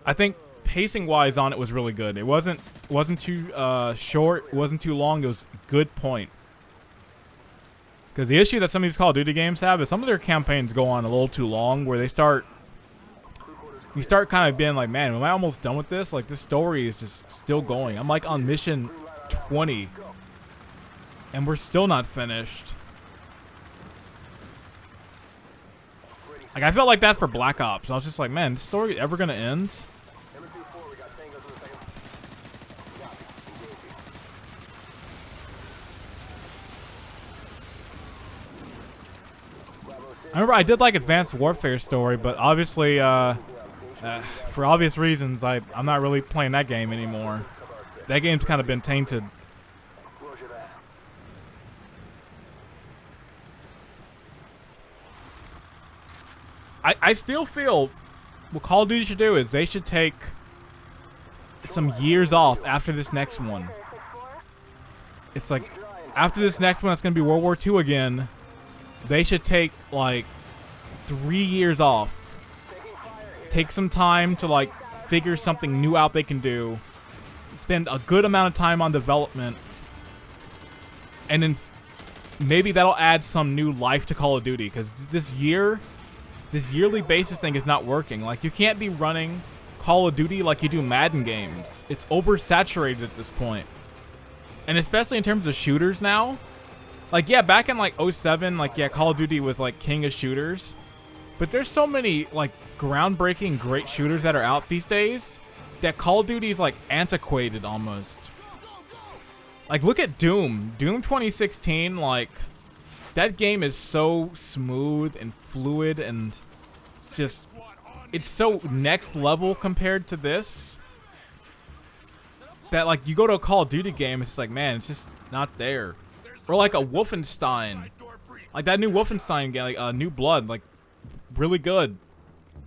I think pacing-wise on it was really good. It wasn't too short, it wasn't too long. It was a good point. Because the issue that some of these Call of Duty games have is some of their campaigns go on a little too long, where you start kind of being like, man, am I almost done with this? Like, this story is just still going. I'm like on mission 20. And we're still not finished. Like, I felt like that for Black Ops. I was just like, man, this story ever gonna end? I remember I did like Advanced Warfare story, but obviously, for obvious reasons, I'm not really playing that game anymore. That game's kind of been tainted. I still feel what Call of Duty should do is they should take some years off after this next one. It's like, after this next one, it's going to be World War II again. They should take, like, 3 years off. Take some time to, like, figure something new out they can do. Spend a good amount of time on development. And then maybe that'll add some new life to Call of Duty. Because this yearly basis thing is not working. Like, you can't be running Call of Duty like you do Madden games. It's oversaturated at this point. And especially in terms of shooters now. Like, yeah, back in, like, 07, like, yeah, Call of Duty was, like, king of shooters. But there's so many, like, groundbreaking great shooters that are out these days that Call of Duty is, like, antiquated almost. Like, look at Doom. Doom 2016, like, that game is so smooth and fluid and just, it's so next level compared to this that, like, you go to a Call of Duty game, it's like, man, it's just not there. Or like a Wolfenstein. Like that new Wolfenstein game, like New Blood, like really good.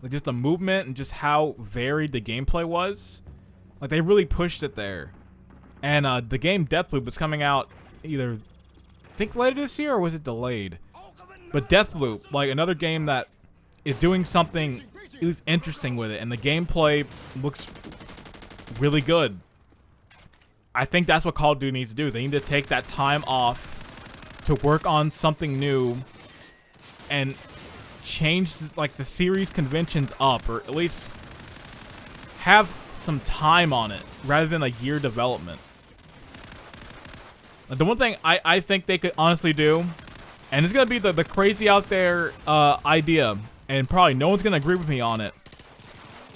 Like just the movement and just how varied the gameplay was. Like they really pushed it there. And the game Deathloop is coming out either, I think later this year, or was it delayed? But Deathloop, like another game that is doing something at least interesting with it. And the gameplay looks really good. I think that's what Call of Duty needs to do. They need to take that time off to work on something new and change like the series conventions up, or at least have some time on it rather than a year development. The one thing I think they could honestly do, and it's going to be the crazy out there idea, and probably no one's going to agree with me on it.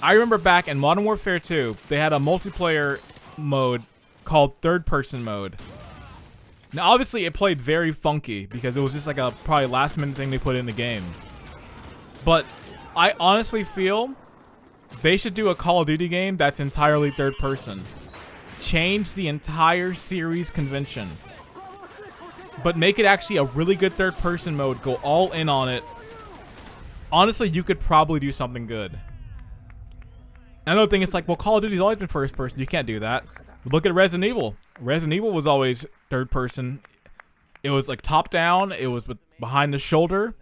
I remember back in Modern Warfare 2, they had a multiplayer mode called third-person mode. Now, obviously, it played very funky because it was just like a probably last-minute thing they put in the game. But I honestly feel they should do a Call of Duty game that's entirely third-person. Change the entire series convention. But make it actually a really good third-person mode. Go all in on it. Honestly, you could probably do something good. Another thing is like, well, Call of Duty's always been first-person. You can't do that. Look at Resident Evil. Resident Evil was always third person. It was like top down. It was behind the shoulder.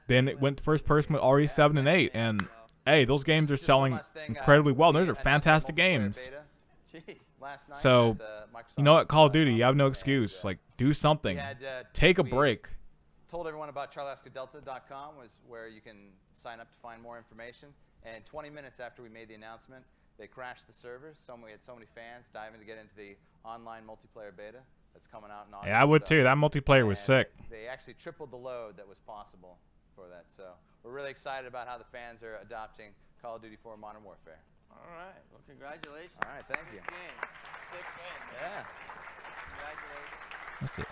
Then it went first person with RE7 and 8. And hey, those games are selling incredibly well. Those are fantastic games. So, you know what? Call of Duty, you have no excuse. Like, do something. Take a break. Told everyone about charlescadelta.com was where you can sign up to find more information. And 20 minutes after we made the announcement, they crashed the servers. We had so many fans diving to get into the online multiplayer beta that's coming out in August. Yeah, I would too. That multiplayer was sick. They actually tripled the load that was possible for that. So we're really excited about how the fans are adopting Call of Duty 4 Modern Warfare. All right. Well, congratulations. All right, thank you. Good game. Sick game. Yeah. Congratulations. Let's see.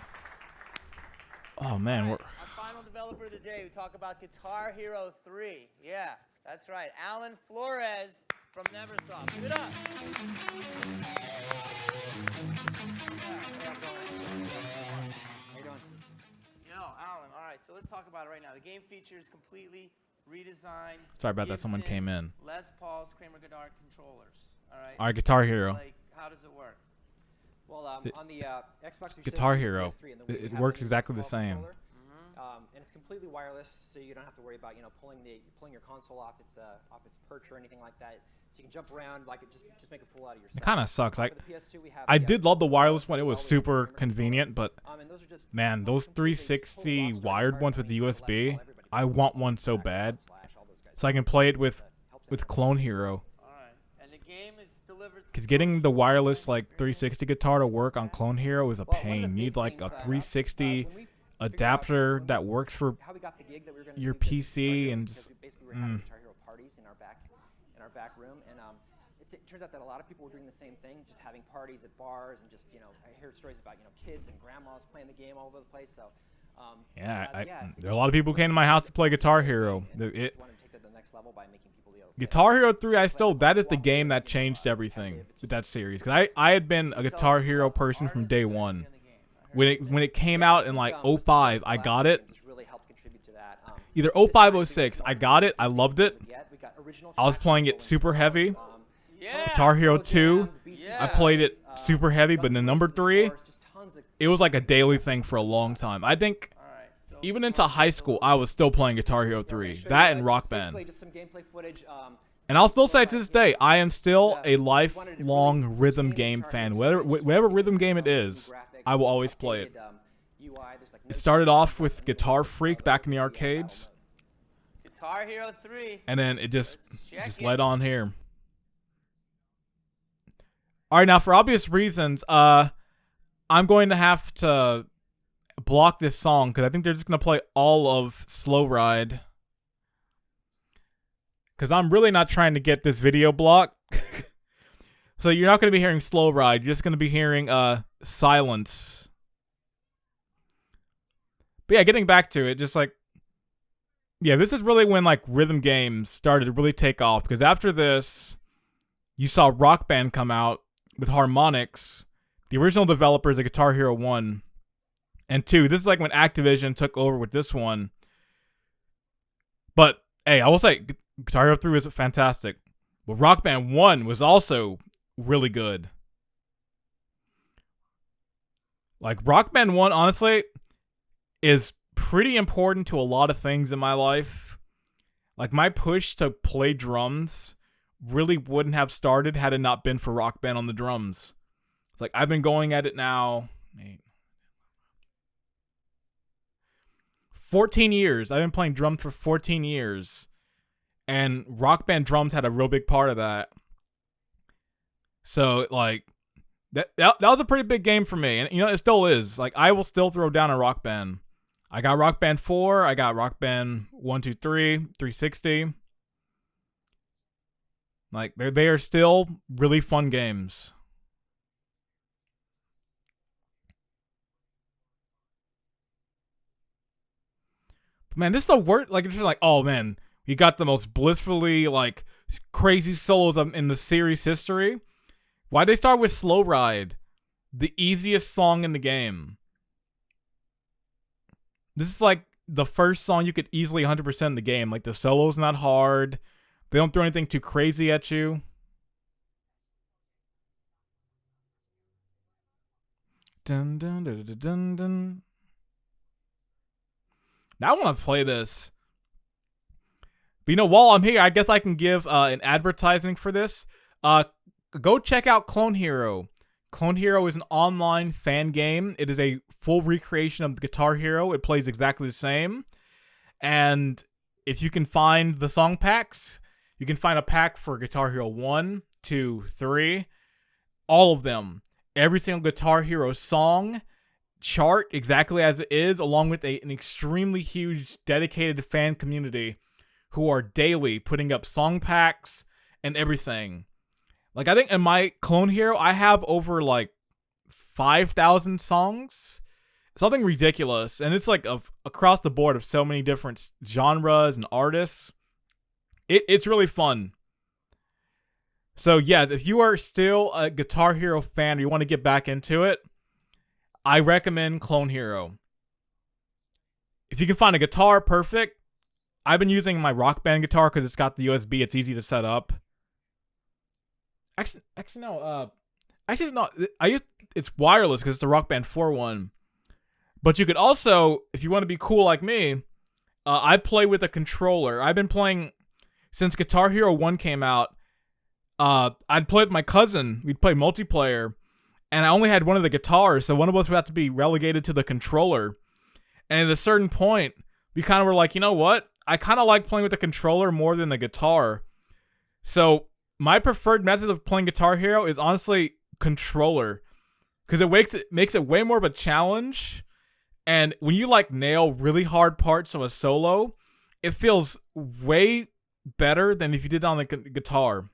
Oh man, Our final developer of the day, we talk about Guitar Hero 3. Yeah, that's right. Alan Flores from Neversoft. Give it up. Yo, Alan, all right, so let's talk about it right now. The game features completely redesigned. Sorry about that. Someone came in. Les Paul's Kramer Godard controllers. All right. All right, Guitar Hero. Like, how does it work? Well, on the Xbox 360, Guitar Hero. PS3, and the Wii, It we have works a exactly the controller, same. and it's completely wireless, so you don't have to worry about pulling your console off its perch or anything like that. So you can jump around, like just make a fool out of yourself. It kind of sucks. For the PS2, we have I the, did love the wireless one. It was all the super Kramer convenient, but and those are just, man, those 360 wired ones with the USB, I want one so bad. So I can play it with Clone Hero. And the game is delivered. Because getting the wireless like 360 guitar to work on Clone Hero is a pain. You need like a 360 adapter that works for your PC and just were having Guitar Hero parties in our back room, and it turns out that a lot of people were doing the same thing, just having parties at bars, and just I heard stories about kids and grandmas playing the game all over the place. So there are a lot of people who came to my house to play Guitar Hero. Wanted to take that to the next level by making people Guitar Hero 3, that is the game that changed everything with that series. Because I had been a Guitar Hero person from day one. When it came out in like 05, I got it. Either 05, 06, I got it. I loved it. I was playing it super heavy. Guitar Hero 2, I played it super heavy. But in number 3, it was like a daily thing for a long time. I think even into high school, I was still playing Guitar Hero 3. That and Rock Band. And I'll still say to this day, I am still a lifelong rhythm game fan. Whatever rhythm game it is, I will always play it. It started off with Guitar Freak back in the arcades. Guitar Hero 3. And then it just led on here. Alright, now for obvious reasons, I'm going to have to block this song because I think they're just going to play all of Slow Ride. Because I'm really not trying to get this video blocked. So you're not going to be hearing Slow Ride. You're just going to be hearing Silence. But yeah, getting back to it, just like... Yeah, this is really when like rhythm games started to really take off. Because after this, you saw Rock Band come out with harmonics. The original developers of Guitar Hero 1 and 2. This is like when Activision took over with this one. But, hey, I will say, Guitar Hero 3 was fantastic. But Rock Band 1 was also really good. Like, Rock Band 1, honestly, is pretty important to a lot of things in my life. Like, my push to play drums really wouldn't have started had it not been for Rock Band on the drums. It's like, I've been going at it now 14 years. I've been playing drums for 14 years. And Rock Band drums had a real big part of that. So, like, that was a pretty big game for me. And, it still is. Like, I will still throw down a Rock Band. I got Rock Band 4. I got Rock Band 1, 2, 3, 360. Like, they are still really fun games. Man, this is the worst. Like, it's just like, oh man, you got the most blissfully like crazy solos in the series history. Why'd they start with Slow Ride, the easiest song in the game? This is like the first song you could easily 100% in the game. Like, the solo's not hard. They don't throw anything too crazy at you. Dun dun dun dun dun dun. Now I want to play this. But while I'm here, I guess I can give an advertising for this. Go check out Clone Hero. Clone Hero is an online fan game. It is a full recreation of Guitar Hero. It plays exactly the same. And if you can find the song packs, you can find a pack for Guitar Hero 1, 2, 3. All of them. Every single Guitar Hero song chart exactly as it is, along with an extremely huge dedicated fan community who are daily putting up song packs and everything. Like, I think in my Clone Hero, I have over like 5,000 songs. Something ridiculous. And it's like across the board of so many different genres and artists. It's really fun. So yes, if you are still a Guitar Hero fan or you want to get back into it, I recommend Clone Hero. If you can find a guitar, perfect. I've been using my Rock Band guitar because it's got the USB. It's easy to set up. Actually, no. It's wireless because it's the Rock Band 4 one. But you could also, if you want to be cool like me, I play with a controller. I've been playing since Guitar Hero 1 came out. I'd play with my cousin. We'd play multiplayer. And I only had one of the guitars, so one of us would have to be relegated to the controller. And at a certain point, we kind of were like, you know what? I kind of like playing with the controller more than the guitar. So my preferred method of playing Guitar Hero is honestly controller. Because it makes it way more of a challenge. And when you like nail really hard parts of a solo, it feels way better than if you did it on the guitar.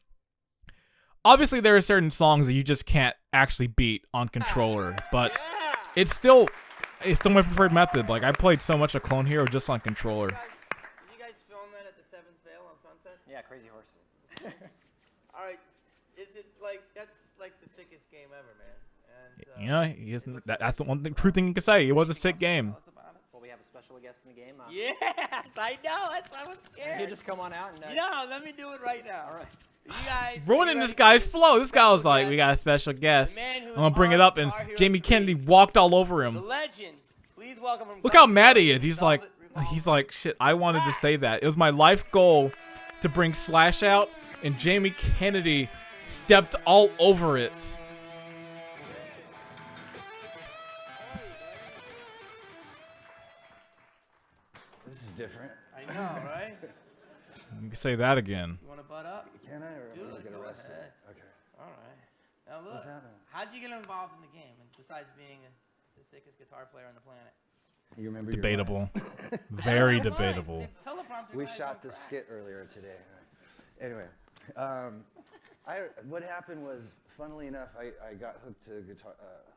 Obviously, there are certain songs that you just can't actually beat on controller, but it's still my preferred method. Like, I played so much of Clone Hero just on controller. Did you guys film that at the 7th Veil on Sunset? Yeah, Crazy Horse. All right. Is it like that's like the sickest game ever, man? And, Yeah, he isn't. That's the one true thing you can say. It was a sick game. Well, we have a special guest in the game. Yes, I know. That's why I was scared. You just come on out and. No, let me do it right now. All right. You guys. Ruining this guy's flow. This guy was like, "We got a special guest. I'm gonna bring it up," and Jamie Kennedy walked all over him. The legends. Please welcome him. Look how mad he is. He's like, shit. I wanted to say that. It was my life goal to bring Slash out, and Jamie Kennedy stepped all over it. This is different. I know, right? You can say that again. You want to butt up? Can I? Or do am I it. get Go arrested? ahead. Okay. All right. Now look. What's happening? How'd you get involved in the game, and besides being the sickest guitar player on the planet? You remember Debatable. your lines? Very debatable. We shot the skit earlier today. Anyway, what happened was, funnily enough, I got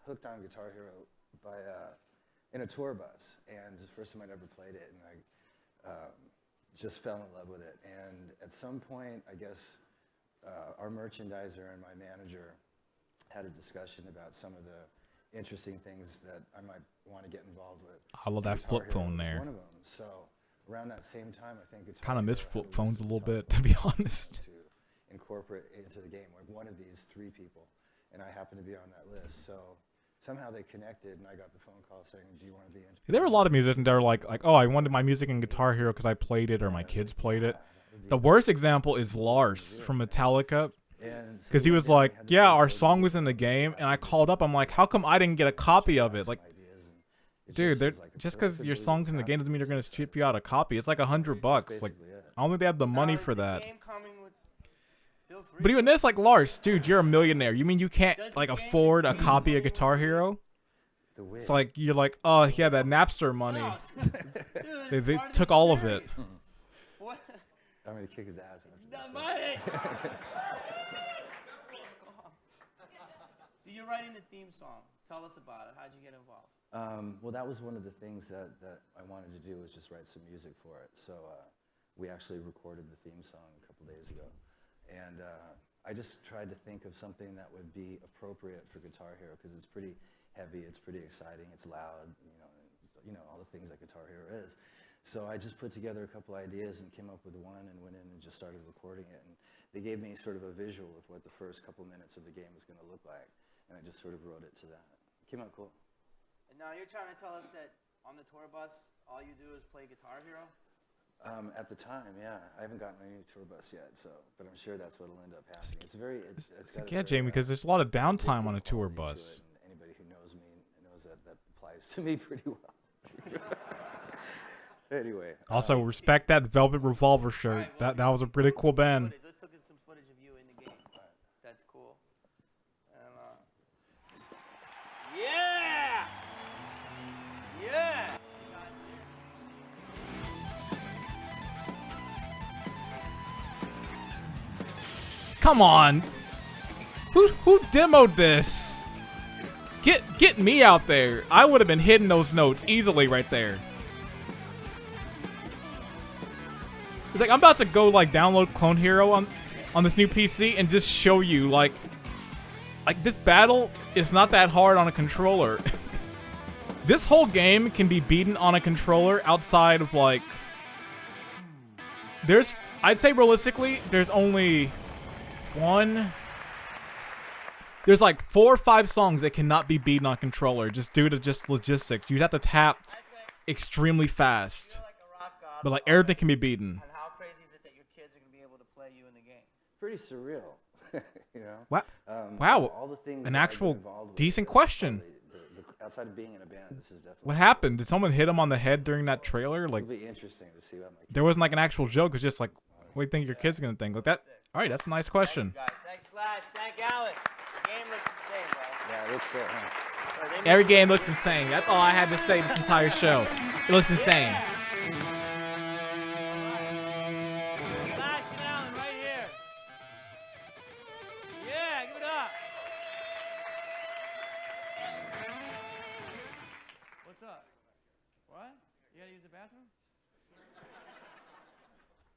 hooked on Guitar Hero by in a tour bus, and it's the first time I'd ever played it, and I just fell in love with it. And at some point, I guess our merchandiser and my manager had a discussion about some of the interesting things that I might want to get involved with. I love that Guitar flip phone Hero was there. one of them. So around that same time, I think Guitar Kind of miss Hero flip had phones a list little of bit, to be top honest. to incorporate into the game, like one of these 3 people, and I happened to be on that list. So somehow they connected, and I got the phone call saying, "Do you want to be in?" There were a lot of musicians that were like, "Oh, I wanted my music in Guitar Hero because I played it or my kids played it." The worst example is Lars from Metallica. Because he was like, "Yeah, our song was in the game," and I called up. I'm like, "How come I didn't get a copy of it?" Like, dude, just because your song's in the game doesn't mean they're gonna ship you out a copy. It's like $100. Like, I don't think they have the money for that. But even this, like, Lars, dude, you're a millionaire. You mean you can't like afford a copy of Guitar Hero? It's like you're like, oh yeah, that Napster money. They took all of it. What? I'm gonna kick his ass. Not my You're writing the theme song. Tell us about it. How'd you get involved? Well, that was one of the things that I wanted to do, was just write some music for it. So we actually recorded the theme song a couple days ago. And I just tried to think of something that would be appropriate for Guitar Hero, because it's pretty heavy, it's pretty exciting, it's loud, you know, all the things that Guitar Hero is. So I just put together a couple ideas and came up with one and went in and just started recording it. And they gave me sort of a visual of what the first couple minutes of the game was going to look like. And I just sort of wrote it to that. It came out cool. And now you're trying to tell us that on the tour bus, all you do is play Guitar Hero? At the time, yeah. I haven't gotten any tour bus yet, but I'm sure that's what'll end up happening. It's very, it's got Yeah, Jamie, because there's a lot of downtime on a tour bus. Anybody who knows me knows that applies to me pretty well. Anyway. Also, respect that Velvet Revolver shirt. That was a pretty cool band. Let's look at some footage of you in the game. That's cool. Yeah! Yeah! Come on. Who demoed this? Get me out there. I would have been hitting those notes easily right there. It's like I'm about to go like download Clone Hero on this new PC and just show you like this battle is not that hard on a controller. This whole game can be beaten on a controller outside of like I'd say realistically there's only there's like 4 or 5 songs that cannot be beaten on controller just due to just logistics. You'd have to tap extremely fast. But like everything can be beaten. And how crazy is it that your kids are going to be able to play you in the game? Pretty surreal, you know? Wow. Wow. All the things An that I've actual been involved with, decent question. outside of being in a band, this is definitely... What happened? Did someone hit him on the head during that trailer? Like, it'll be interesting to see what my there wasn't like an actual joke. It's just like, what do you think your kid's going to think? Like that? All right, that's a nice question. Thanks, guys. Thanks, Slash. Thank Alan. The game looks insane, bro. Yeah, it looks good, huh? Every game looks insane. That's all I had to say this entire show. It looks insane. Slash bathroom?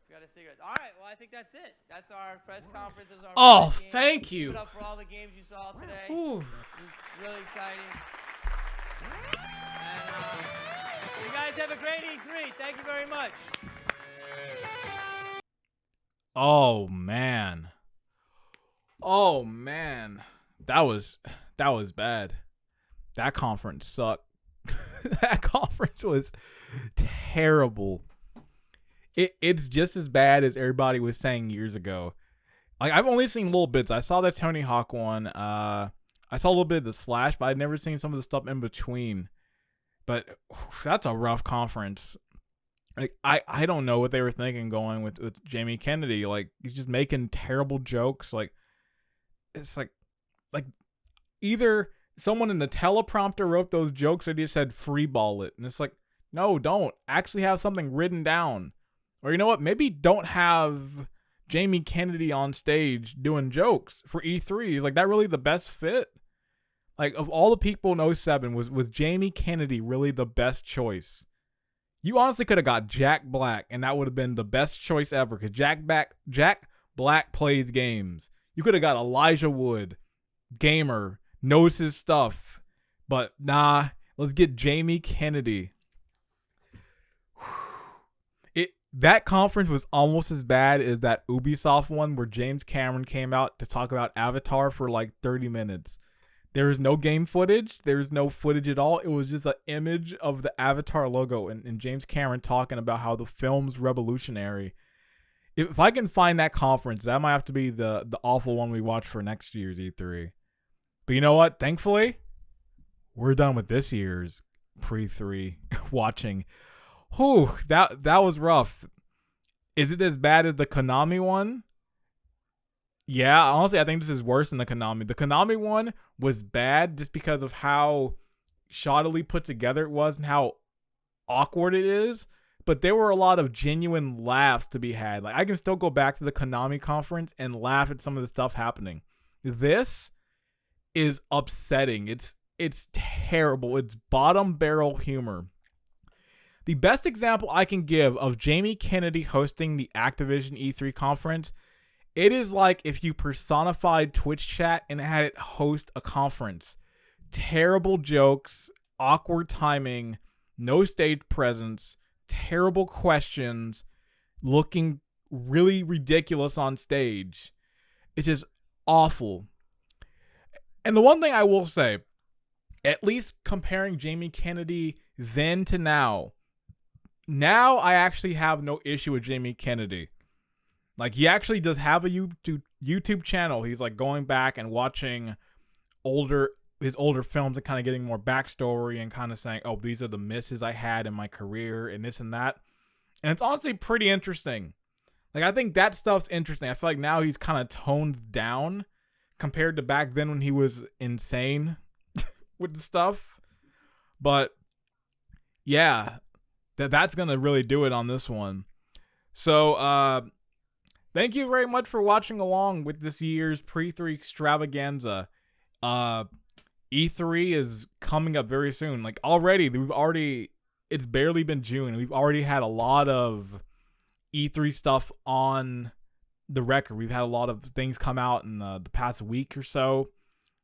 We got a cigarette. All right, well, I think that's it. That's our press conference. Oh, thank you. Give it up for all the games you saw today. Ooh. It was really exciting. And you guys have a great E3. Thank you very much. Oh man. Oh man. That was bad. That conference sucked. That conference was terrible. It's just as bad as everybody was saying years ago. Like, I've only seen little bits. I saw the Tony Hawk one. I saw a little bit of the Slash, but I'd never seen some of the stuff in between. But that's a rough conference. Like, I don't know what they were thinking going with Jamie Kennedy. Like, he's just making terrible jokes. Like, it's like either someone in the teleprompter wrote those jokes or they just said free ball it. And it's like, no, don't. Actually have something written down. Or you know what? Maybe don't have Jamie Kennedy on stage doing jokes for E3. Is like that really the best fit? Like, of all the people in 07, was Jamie Kennedy really the best choice? You honestly could have got Jack Black, and that would have been the best choice ever, because Jack Black plays games. You could have got Elijah Wood, gamer, knows his stuff. But nah, let's get Jamie Kennedy. That conference was almost as bad as that Ubisoft one where James Cameron came out to talk about Avatar for like 30 minutes. There was no game footage. There was no footage at all. It was just an image of the Avatar logo and James Cameron talking about how the film's revolutionary. If I can find that conference, that might have to be the awful one we watch for next year's E3. But you know what? Thankfully, we're done with this year's Pre-3 watching. Whew, that was rough. Is it as bad as the Konami one? Yeah, honestly, I think this is worse than the Konami. The Konami one was bad just because of how shoddily put together it was and how awkward it is. But there were a lot of genuine laughs to be had. Like, I can still go back to the Konami conference and laugh at some of the stuff happening. This is upsetting. It's terrible. It's bottom barrel humor. The best example I can give of Jamie Kennedy hosting the Activision E3 conference, it is like if you personified Twitch chat and had it host a conference. Terrible jokes, awkward timing, no stage presence, terrible questions, looking really ridiculous on stage. It's just awful. And the one thing I will say, at least comparing Jamie Kennedy then to now I actually have no issue with Jamie Kennedy. Like, he actually does have a YouTube channel. He's like going back and watching his older films and kind of getting more backstory and kind of saying, oh, these are the misses I had in my career and this and that. And it's honestly pretty interesting. Like, I think that stuff's interesting. I feel like now he's kind of toned down compared to back then when he was insane with the stuff. But yeah, that's going to really do it on this one. So, thank you very much for watching along with this year's Pre-3 Extravaganza. E3 is coming up very soon. Like, it's barely been June. We've already had a lot of E3 stuff on the record. We've had a lot of things come out in the past week or so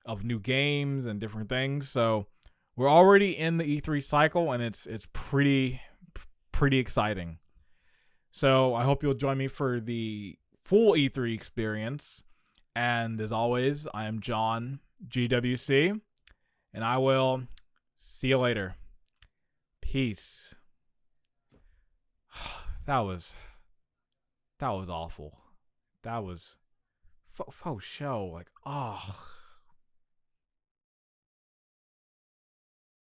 of new games and different things. So we're already in the E3 cycle, and it's pretty exciting. So I hope you'll join me for the full E3 experience. And as always, I am John, GWC, and I will see you later. Peace. That was awful. That was faux show. Like, oh.